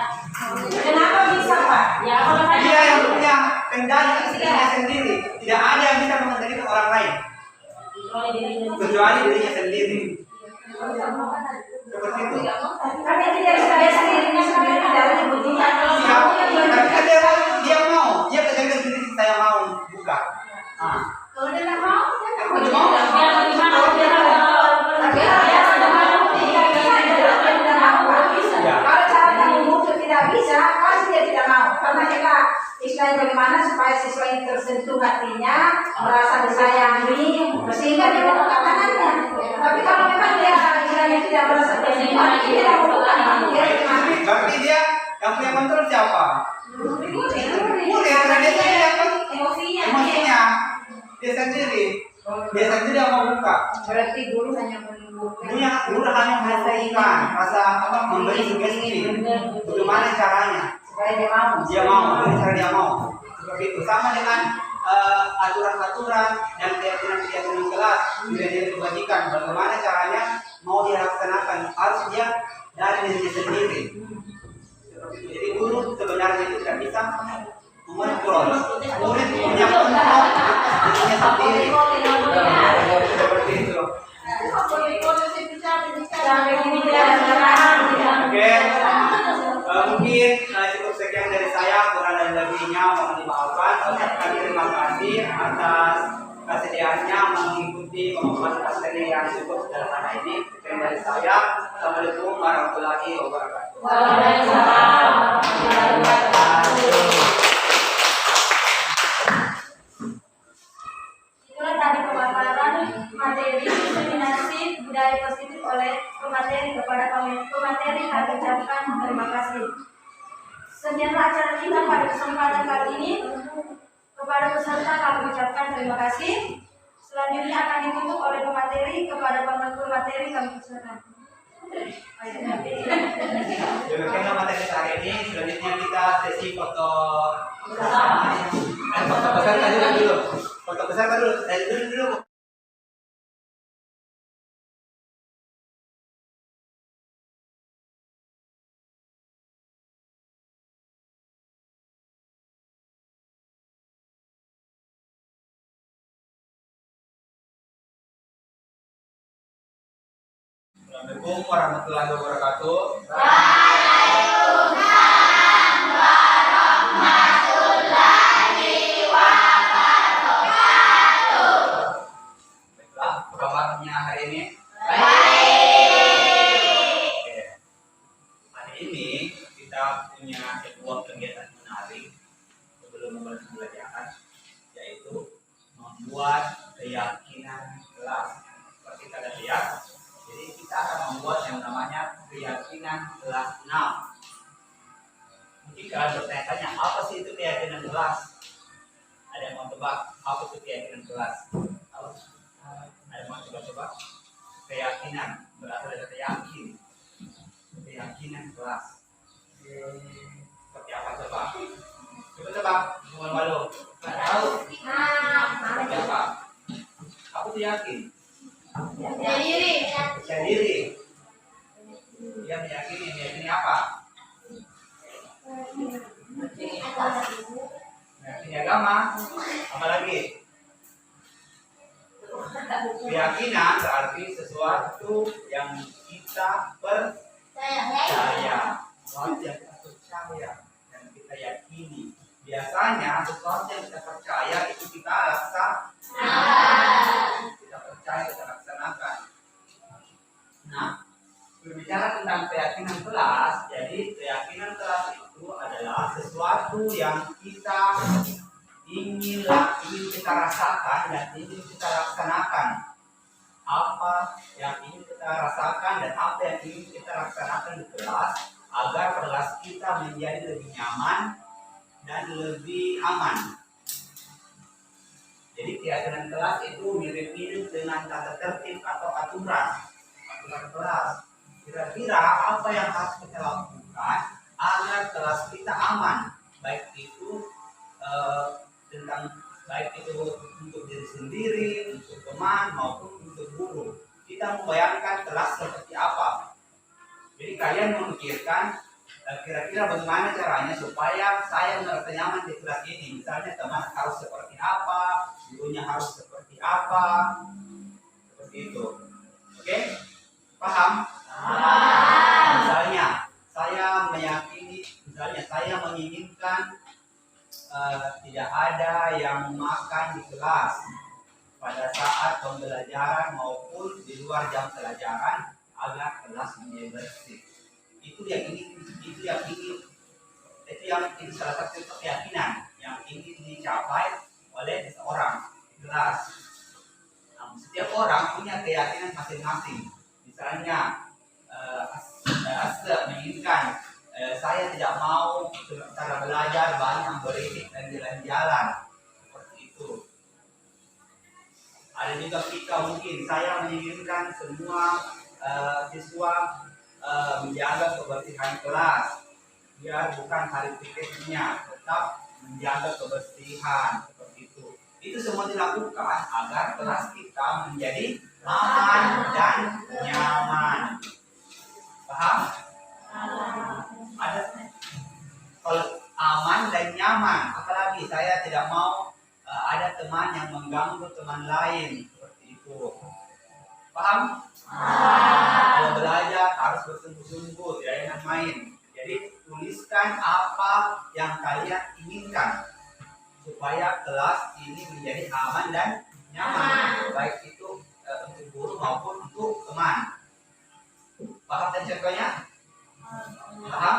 Kenapa bisa Pak? Ya, kalau saya Dia yang punya kendali atas dirinya sendiri. Tidak ada yang bisa mengendalikan orang lain kontrol dirinya sendiri. kecuali dirinya sendiri. Seperti itu. Karena dia biasa dirinya sendiri dalam bunyinya. Ketika dia mau, dia kendalikan sendiri. Saya mau buka. Ah. Kalau dia nggak mau, dia nggak mau. Dia mau. Biar bagaimana biar Tapi dia sudah mau, dia tidak mau. bisa. Ya. Kalau cara kamu muncul tidak bisa, pasti dia tidak mau. Karena kita istilahnya bagaimana supaya siswa ini tersentuh hatinya, merasa disayangi, sehingga dia mau buka tangannya. Tapi kalau memang dia istilahnya tidak merasa tersentuh hati, dia tidak mau buka tangannya. Berarti dia yang punya kontrol siapa? Murid, karena dia sendiri yang emosinya. Dia sendiri yang mau buka. Berarti guru hanya menunggu. Guru hanya menghasilkan rasa apa memberi sugesti. Bagaimana caranya? Supaya dia mau. Dia mau, bagaimana cara dia mau. Seperti itu. Sama dengan aturan-aturan dan keyakinan-keyakinan kelas sudah dia dibagikan. Bagaimana caranya mau dilaksanakan? Harus dia dari diri sendiri. Seperti itu. Jadi guru sebenarnya itu tidak bisa mengontrol. Murid punya kontrol dirinya sendiri. Seperti itu. Oke, mungkin cukup sekian dari saya, kurang dan lebihnya mohon dimaafkan. Saya ucapkan terima kasih atas kesediaannya mengikuti pemaparan materi yang cukup sederhana ini. Sekian dari saya. Assalamualaikum warahmatullahi wabarakatuh. Waalaikumsalam warahmatullahi wabarakatuh. Itulah tadi pemaparan materi diseminasi budaya positif oleh pemateri kepada pemateri. Kami ucapkan terima kasih. Sekianlah acara kita pada kesempatan kali ini. Kepada peserta kami ucapkan terima kasih. Selanjutnya akan ditutup oleh pemateri. Kepada pemateri kami ucapkan Demikianlah materi hari ini. Selanjutnya kita sesi foto Bersama. foto besar tadi dulu. Foto besar dulu. Dulu. Assalamualaikum warahmatullahi wabarakatuh. Baiklah, apa kabarnya hari ini? Oke. Hari ini kita punya sebuah kegiatan menarik sebelum memulai pembelajaran, yaitu membuat keyakinan kelas. Seperti kita lihat, jadi kita akan membuat yang namanya keyakinan kelas 6. Mungkin kalian bertanya-tanya, apa sih itu keyakinan kelas? Ada yang mau tebak apa itu keyakinan kelas? Tahu? Ada yang mau coba-coba? Keyakinan berasal dari kata yakin. Keyakinan kelas. Seperti apa coba? Coba tebak, bukan malu. Nggak tahu? Seperti apa? Aku tuh yakin. Percaya diri. Dia meyakini apa? Meyakini agama. Apalagi? Keyakinan berarti sesuatu yang kita percaya. Sesuatu yang kita percaya dan kita yakini. Biasanya sesuatu yang kita percaya itu kita kita percaya, kita laksanakan. Nah, berbicara tentang keyakinan kelas, jadi keyakinan kelas itu adalah sesuatu yang kita ingin kita rasakan dan ingin kita laksanakan. Apa yang ingin kita rasakan dan apa yang ingin kita laksanakan di kelas agar kelas kita menjadi lebih nyaman dan lebih aman. Jadi keyakinan kelas itu mirip-mirip dengan tata tertib atau aturan kelas. Kira-kira apa yang harus kita lakukan agar kelas kita aman, baik itu untuk diri sendiri, untuk teman maupun untuk guru. Kita membayangkan kelas seperti apa. Jadi kalian memikirkan kira-kira bagaimana caranya supaya saya merasa nyaman di kelas ini. Misalnya teman harus seperti apa, gurunya harus seperti apa, seperti itu. Oke? Paham? Misalnya saya menginginkan tidak ada yang makan di kelas pada saat pembelajaran maupun di luar jam pelajaran agar kelas menjadi bersih. Itu salah satu keyakinan yang ingin dicapai oleh seseorang di kelas. Nah, setiap orang punya keyakinan masing-masing. Misalnya, menginginkan saya tidak mau cara belajar banyak berisik dan jalan-jalan seperti itu. Ada juga kita mungkin saya menginginkan semua siswa menjaga kebersihan kelas biar bukan hari pikirnya tetap menjaga kebersihan seperti itu. Itu semua dilakukan agar kelas kita menjadi aman dan nyaman. Paham? Ada kalau aman dan nyaman, apalagi saya tidak mau ada teman yang mengganggu teman lain seperti itu. Paham? Kalau belajar harus bersungguh-sungguh, tidak main. Jadi tuliskan apa yang kalian inginkan supaya kelas ini menjadi aman dan nyaman, baik itu untuk guru maupun untuk teman. Paham dan contohnya? Paham?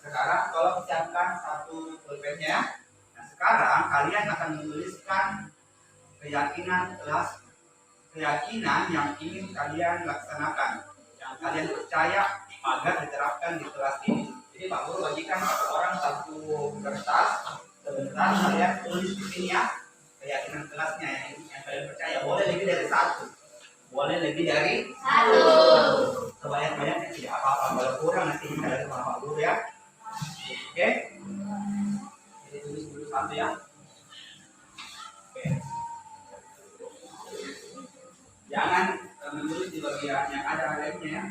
Sekarang tolong siapkan satu pulpennya. Nah, sekarang kalian akan menuliskan keyakinan kelas, keyakinan yang ingin kalian laksanakan, yang kalian percaya agar diterapkan di kelas ini. Jadi Pak Guru bagikan orang satu kertas, sebentar kalian tulis di sini ya keyakinan kelasnya yang kalian percaya. Boleh lebih dari satu, Boleh lebih dari 1. sebanyak-banyaknya, tidak apa-apa. Kalau kurang nanti kita dari Bapak Guru ya. Oke. Jadi tulis dulu 1 ya. Oke. Jangan menulis di bagian yang ada lemnya ya.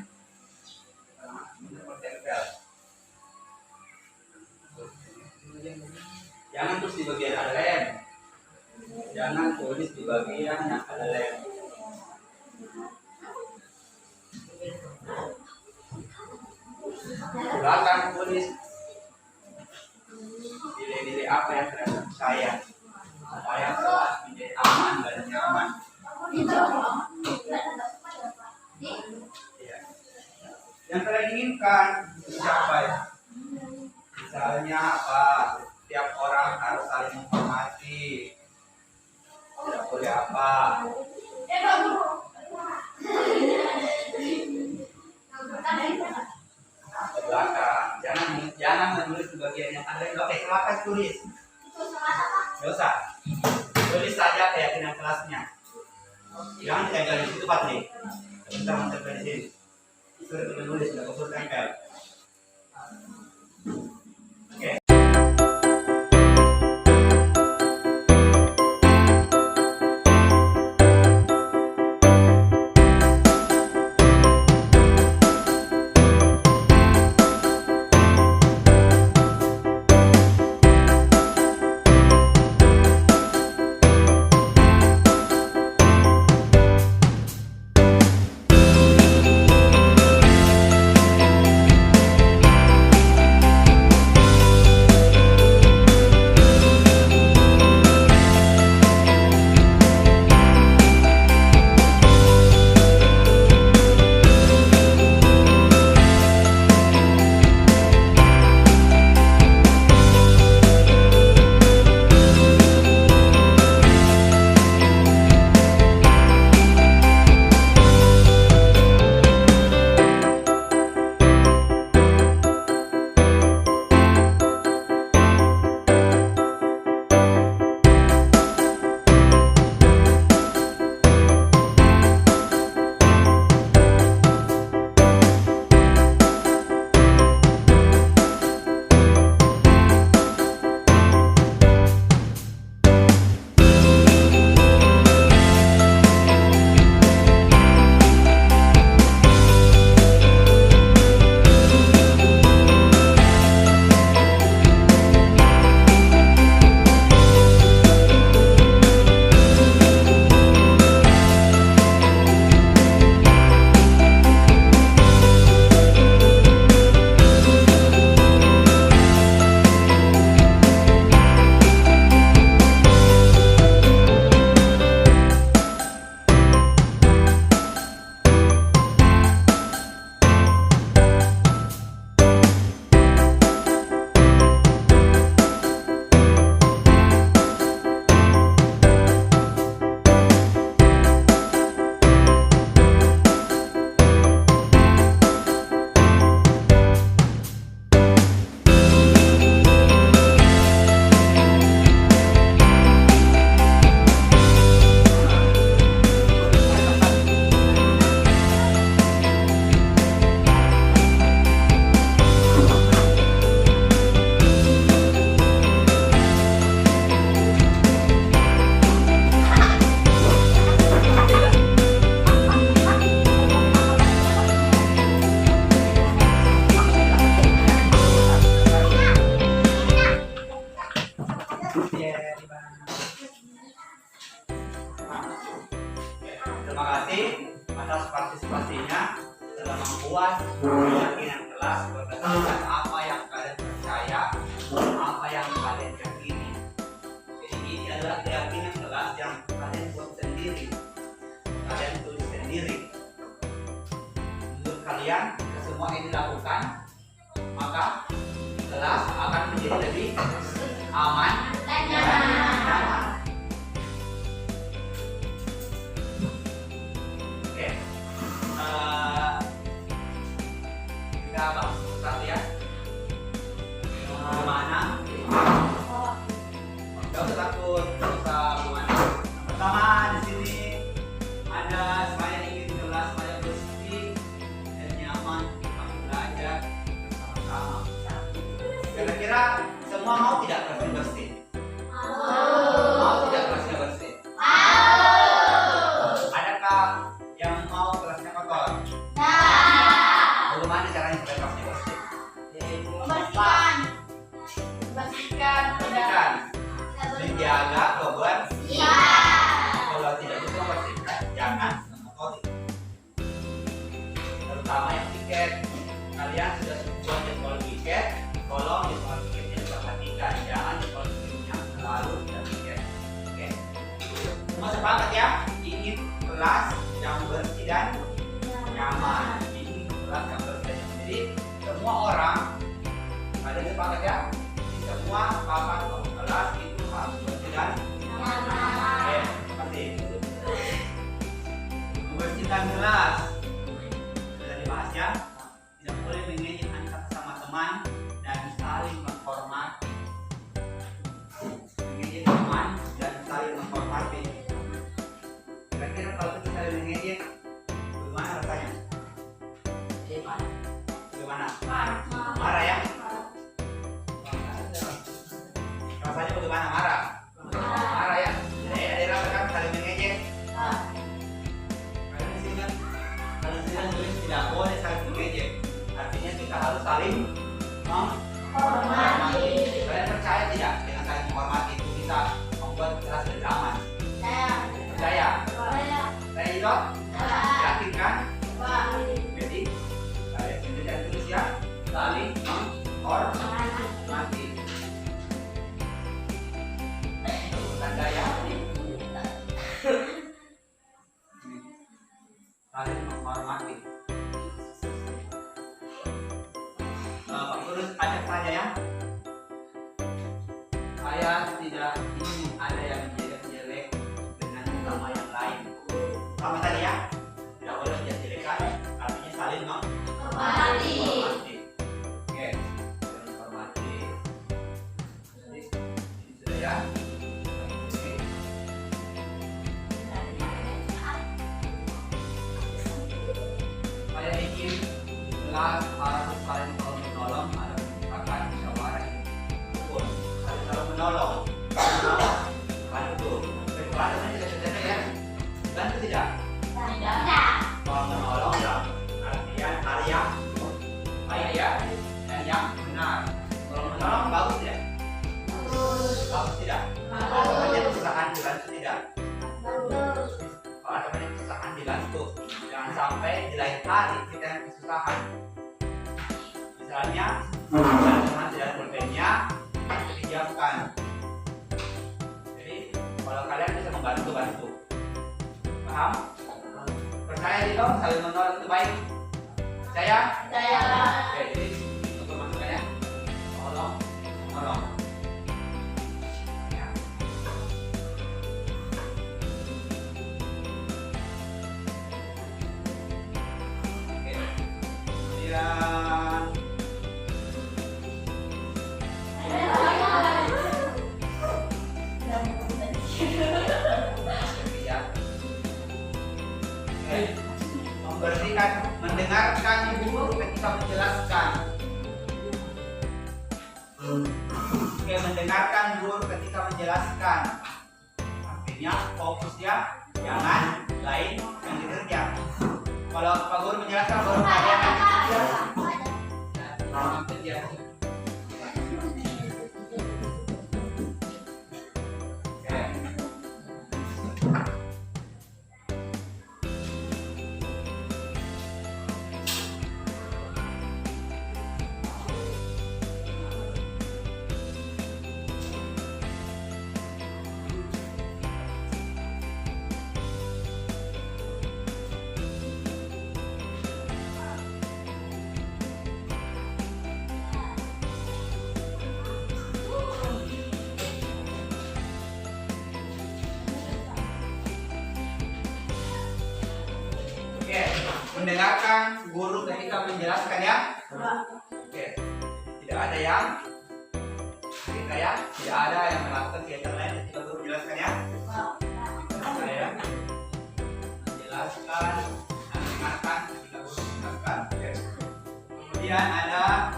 Tempel. Jangan tulis di bagian ada lem. Jangan tulis di bagian yang ada lem. Silakan tulis nilai-nilai apa yang terhadap saya supaya kelas menjadi aman dan nyaman. Ya. Yang kalian inginkan dicapai. Misalnya apa? Setiap orang harus saling menghormati. Tidak boleh apa? Ke belakang. Jangan menulis di bagian yang ada. Oke, silakan tulis. Nggak usah. Tulis saja keyakinan kelasnya. Jangan ditempel di situ Pak nih. Kita mentempel di sini. Suruh menulis, nggak usah tempel. Oke. Terima kasih atas partisipasinya dalam membuat keyakinan kelas berdasarkan apa yang kalian percaya, apa yang kalian yakini. Jadi ini adalah keyakinan kelas yang kalian buat sendiri, kalian tulis sendiri. Menurut kalian semua ini dilakukan, maka kelas akan menjadi lebih aman dan nyaman. Oke, kita bahas satu ya. Bagaimana? Gak usah takut, gak usah gimana. Pertama di sini ada semuanya ini Kira-kira semua mau tidak kelasnya bersih? Mau tidak kelasnya bersih? Adakah yang mau kelasnya kotor? Bagaimana caranya supaya kelasnya bersih? Bersihkan. Menjaga kebersihan. Kalau tidak bisa bersihkan, jangan mengotori. Terutama yang tiket, kalian sudah buat jadwal tiket, tolong jadwal tiketnya diperhatikan, jangan jadwal tiketnya selalu tidak tiket. Oke, semua sepakat ya? Ingin kelas yang bersih dan nyaman. Ingin kelas yang bersih dan nyaman. Jadi semua orang, kalian sepakat ya? Semua sepakat bahwa kelas itu harus bersih dan nyaman. Oke, seperti itu. Membersihkan kelas sudah dibahas ya. Tidak boleh mengejek antar sama teman dan saling menghormati. Mengejek teman dan saling menghormati. Kira-kira kalau kita saling mengejek, bagaimana rasanya? Bagaimana? Marah ya? Rasanya bagaimana? Marah? Marah ya? Ada rasakan saling mengejek? Kalian di sini kan? Kalian di sini tulis tidak boleh saling mengejek. Artinya kita harus saling menghormati. Kalian percaya tidak dengan saling menghormati itu bisa membuat kelas lebih aman? Percaya? Saya juga? Yakin kan? Jadi kalian sendiri dan tulis ya, saling menghormati. Tanda ya. Saling menghormati. Pak Guru ajak saja ya. Saya tidak ingin ada yang jelek-jelek dengan sama yang lain. Sama tadi ya. Tidak boleh jelek-jelekan. Artinya saling menghormati. Oke, saling menghormati. Jadi ini sudah ya. Saya ingin kelas harus saling menolong, ada kesepakatan musyawarah betul, saling menolong, kan betul. Kecuali tidak terjadi ya, bantu tidak? Kalau menolong dalam artian hal yang baik ya dan yang benar. Kalau menolong bagus tidak? Bagus tidak? Kalau ada kesusahan dibantu tidak? Kalau ada banyak kesusahan dibantu, jangan sampai di lain hari kita yang kesusahan. Misalnya, teman tidak pulpennya dipinjamkan. Jadi, kalau kalian bisa membantu, paham? Percaya di dong, saling menolong itu baik. Percaya? Oke, jadi untuk masukannya, tolong. Ya. Oke, kemudian membersihkan, mendengarkan guru ketika menjelaskan. Oke, mendengarkan guru ketika menjelaskan. Artinya fokus ya, jangan lain yang dikerja. Kalau Pak Guru menjelaskan, baru kalian yang dikerja. Jangan kerja. Oke, mendengarkan guru ketika menjelaskan ya. Oke, tidak ada yang kita ya, tidak ada yang melakukan kegiatan lain ketika guru menjelaskan ya. Saya menjelaskan dan mendengarkan ketika guru menjelaskan. Oke. Kemudian ada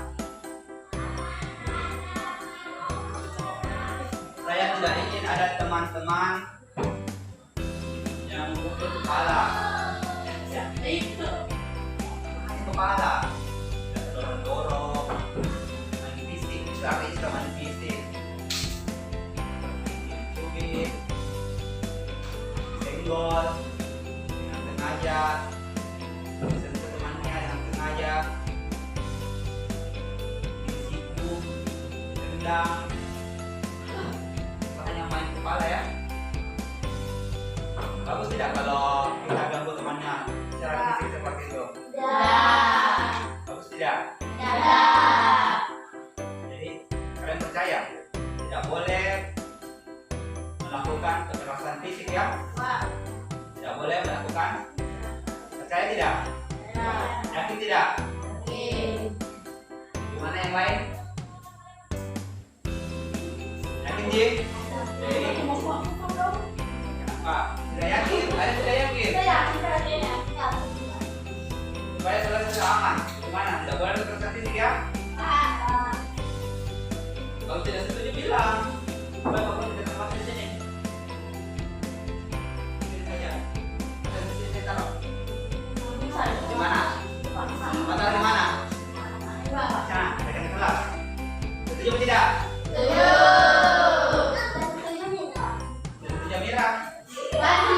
Saya tidak ingin ada teman-teman yang memukul kepala. Ya, itu. Kepala, dorong-dorong, main fisik, istilah main fisik, cubit, senggol, dengan sengaja, sentuh temannya dengan sengaja, disiku, tendang, hanya main kepala ya. Bagus tidak kalau kita ganggu temannya secara fisik seperti itu? Bagus tidak? Jadi kalian percaya tidak boleh melakukan kekerasan fisik ya? Tidak boleh melakukan. Percaya tidak? Yakin tidak? Gimana yang lain? Yakin Ji? Pak, tidak yakin? Kalian tidak yakin? Supaya selesai aman. Gimana? Tidak boleh kekerasan fisik ya? Kalau tidak setuju bilang. Supaya Bapak tidak termasuk di sini. Sini saja. Ada di sini taruh. Di mana? Taruh di mana? Sana, pegang di kelas. Setuju atau tidak? Setuju Jamila? Mana?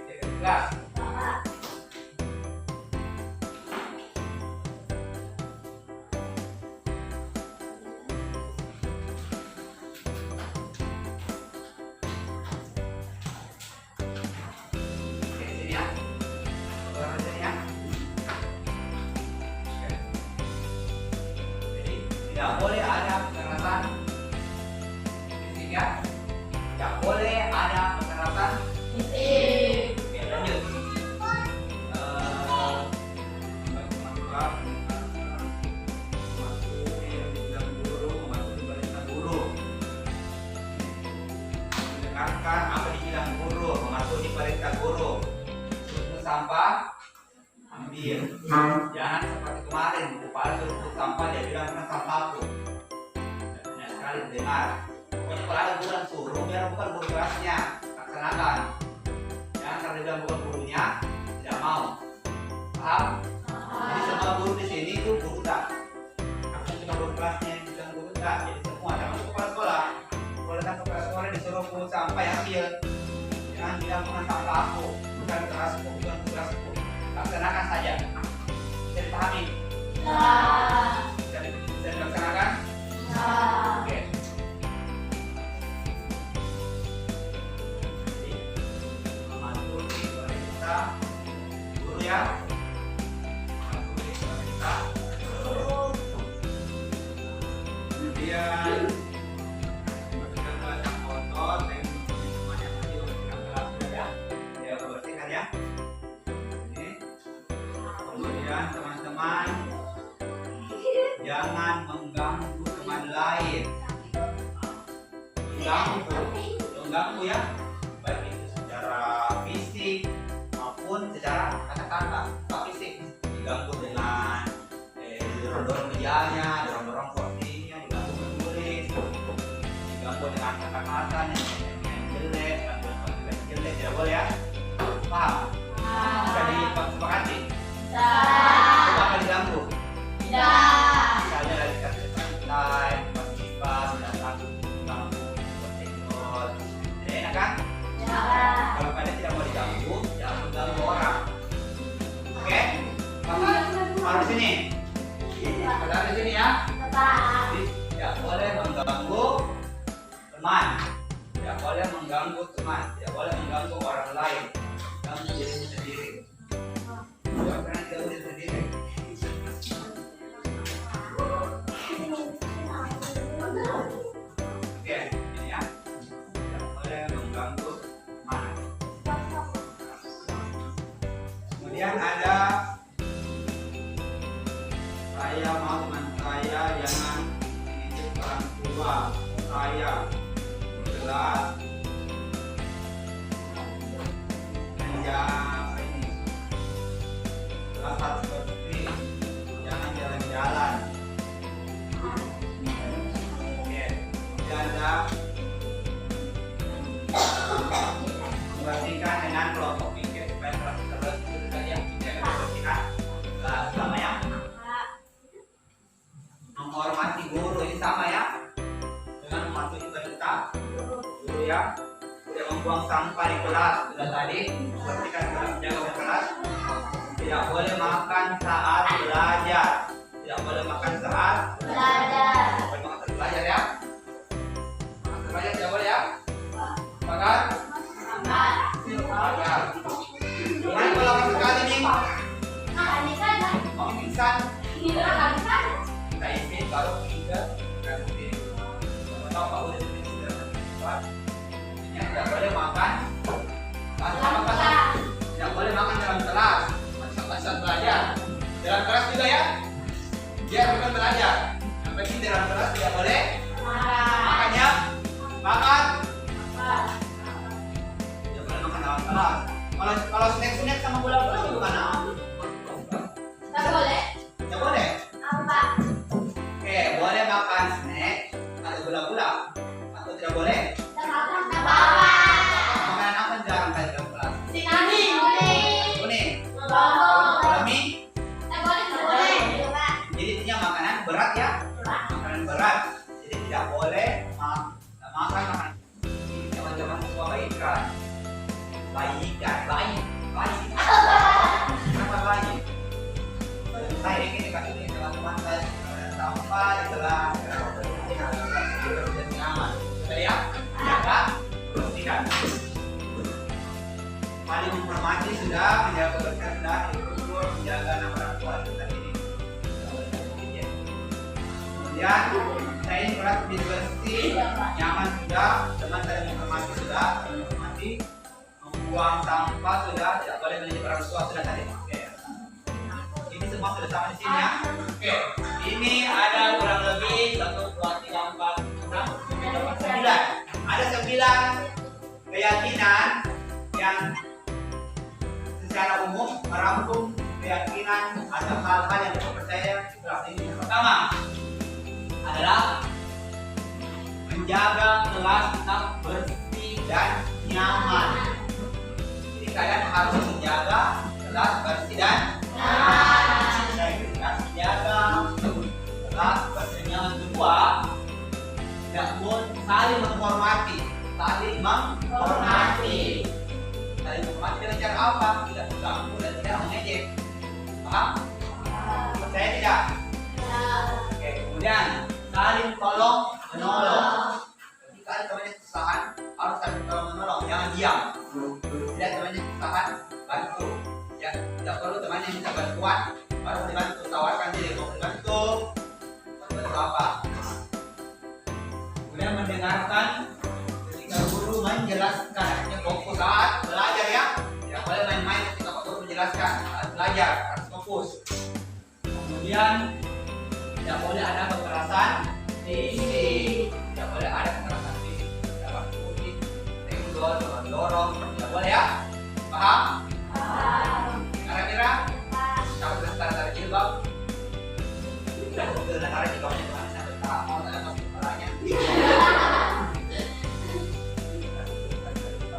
Pegang di kelas. Oke, sini ya. Orang sini ya. Oke. Jadi tidak boleh ada kekerasan fisik ya. Tidak boleh ada kekerasan. Oke, lanjut. Mendengarkan apa dibilang guru, mematuhi perintah guru. Untuk sampah, ambil. Jangan seperti kemarin, kepala suruh tutup sampah, dia bilang bukan sampahku. Banyak sekali dengar. Pokoknya kalau ada guru yang suruh, biar bukan guru kelasnya, laksanakan. Jangan karena dia bilang bukan gurunya, tidak mau. Paham? Jadi semua guru di sini itu guru tak. Aku cuma guru kelasnya yang bilang guru tak. Jadi semua, termasuk kepala sekolah. Kalau datang kepala sekolah disuruh pungut sampah yang ambil. Jangan bilang bukan sampah aku, bukan kelasku, bukan tugasku. Laksanakan saja. Bisa dipahami? Bisa dilaksanakan? Oke. Jadi, mematuhi perintah guru ya. Mematuhi perintah guru. Kemudian membersihkan kelas yang kotor, teman-teman yang masih membersihkan kelas ya. Ya, bersihkan ya. Ini. Kemudian teman-teman jangan mengganggu teman lain. Mengganggu ya, baik itu secara fisik maupun secara kata-kata. Pak fisik diganggu dengan dorong-dorong mejanya, dorong-dorong kursinya, diganggu menulis, diganggu dengan kata-kata yang jelek, kata-kata jelek, tidak boleh ya. Paham? Bisa disepakati? Coba akan diganggu. Misalnya lagi kasih santai, pas datang ganggu, bersenggol, tidak enak kan? Kalau kalian tidak mau diganggu, jangan mengganggu orang. Oke? Harus sini. Harus di sini ya. Jadi, tidak boleh mengganggu teman, tidak boleh mengganggu teman, tidak boleh mengganggu orang lain. Ganggu diri sendiri. Jangan pernah ganggu diri sendiri. Oke, ini ya. Tidak boleh mengganggu teman. Kemudian ada saya mau teman saya jangan mengikuti orang tua saya jelas menjaga ini jelas seperti jangan jalan-jalan membuang sampah di kelas. Sudah tadi, perhatikan menjaga kelas. Tidak boleh makan saat belajar. Tidak boleh makan saat Belajar. boleh makan saat belajar ya. Makan saat belajar tidak boleh ya. Makan. Belajar. Gimana kalau makan sekali nih? Mau pingsan? Kita isi baru 3 dan mungkin atau Pak boleh ini tidak boleh makan tidak boleh makan dalam kelas saat belajar dalam kelas juga ya biar bukan belajar yang penting dalam kelas tidak boleh makan ya makan tidak boleh makan dalam kelas kalau snack sama gula-gula gimana? Tidak boleh? Oke, boleh makan snack atau gula-gula atau tidak boleh? Makanan apa jarang kali dalam kelas? Kuning. Kalau mie? Jadi intinya makanan berat ya? Makanan berat. Jadi tidak boleh makan makanan. Ini zaman-zaman sekolah bayi ikan. Kenapa bayi? Saya ingin dikasih ini teman-teman saya sampah di kelas dan nyaman. Sudah ya? Jaga, bersihkan. Paling menghormati sudah, menjaga kebersihan sudah, betul menjaga nama orang tua kita ini. Kemudian saya ini kelas bersih, nyaman sudah, teman saya menghormati sudah, menghormati, membuang sampah sudah, tidak boleh menjadi orang tua sudah tadi. Oke. Ini semua sudah sama di sini ya. Oke. Ini ada kurang lebih 1, 2, 3, 4, 6, 9. Ada 9 keyakinan yang secara umum merangkum keyakinan atau hal-hal yang dipercaya di kelas ini. Yang pertama adalah menjaga kelas tetap bersih dan nyaman. Jadi kalian harus menjaga kelas bersih dan nyaman. Menjaga kelas bersih dan nyaman. Kedua, namun saling menghormati. Saling menghormati dengan cara apa? Tidak mengganggu dan tidak mengejek. Paham? Percaya tidak? Oke, kemudian saling tolong menolong. Ketika ada temannya kesusahan, harus saling tolong menolong, jangan diam. Tidak temannya kesusahan, bantu. Ya, tidak perlu temannya minta bantuan, baru dibantu, tawarkan diri, mau dibantu. Bantu apa? Kemudian mendengarkan ketika guru menjelaskan, artinya fokus saat belajar ya. Tidak boleh main-main ketika guru menjelaskan saat belajar, harus fokus. Kemudian tidak boleh ada kekerasan fisik, tidak boleh ada kekerasan fisik, tidak boleh tenggol, dorong, tidak boleh ya. Paham? Kira-kira? Kalau sudah tarik jilbab, sudah tarik jilbabnya kemana? Sampai tak mau ada masuk kepalanya.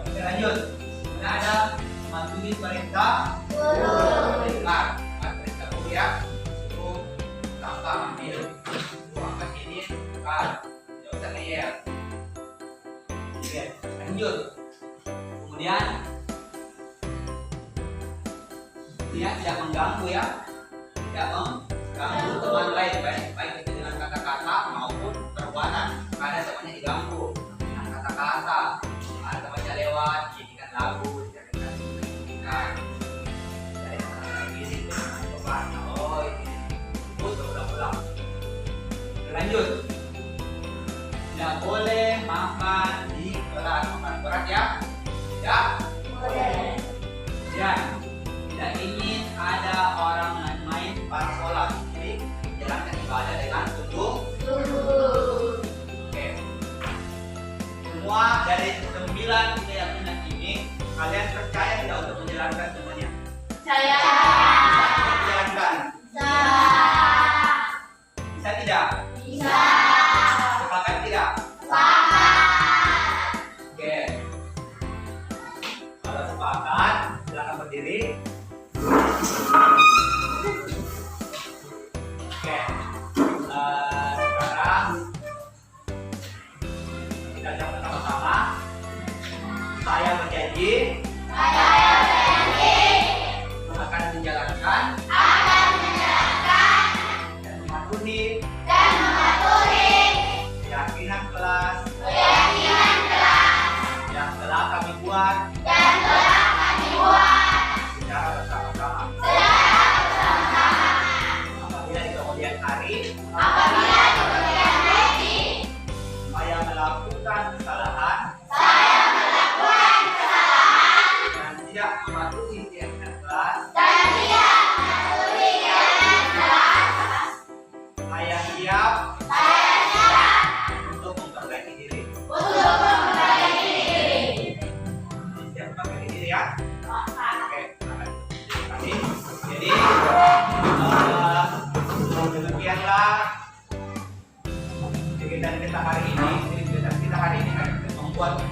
Oke, lanjut. Kemudian ada mematuhi perintah perintah guru ya. Itu tanpa ambil angkat ini bukan, tidak usah ngeyel. Oke, lanjut. Kemudian dia tidak mengganggu ya, tidak mengganggu teman lain, baik itu dengan kata-kata maupun perbuatan. Kadang temannya diganggu dengan kata-kata, ada temannya lewat, jadikan lagu, jadikan dari kata-kata ini dengan beban. Oh ini berulang-ulang. Lanjut. Tidak boleh makan di kelas, makan berat ya, tidak boleh. Ya. Tidak ingin ada orang main pas sholat, jadi jalankan ibadah dengan tunduk. Oke. Semua dari 9 keyakinan ini kalian percaya tidak untuk menjalankan semuanya? Saya. Bisa tidak dijalankan? Bisa tidak? Bisa. Sepakat tidak? Sepakat. Oke. Saya berjanji akan menjalankan dan mematuhi keyakinan kelas yang telah kami buat secara bersama-sama. Apabila di kemudian hari saya melakukan kesalahan dan tidak mematuhi keyakinan kelas, saya siap untuk memperbaiki diri. Siap memperbaiki diri ya. Oke, terima kasih. Jadi demikianlah kegiatan kita hari ini. Kegiatan kita hari ini akan membuat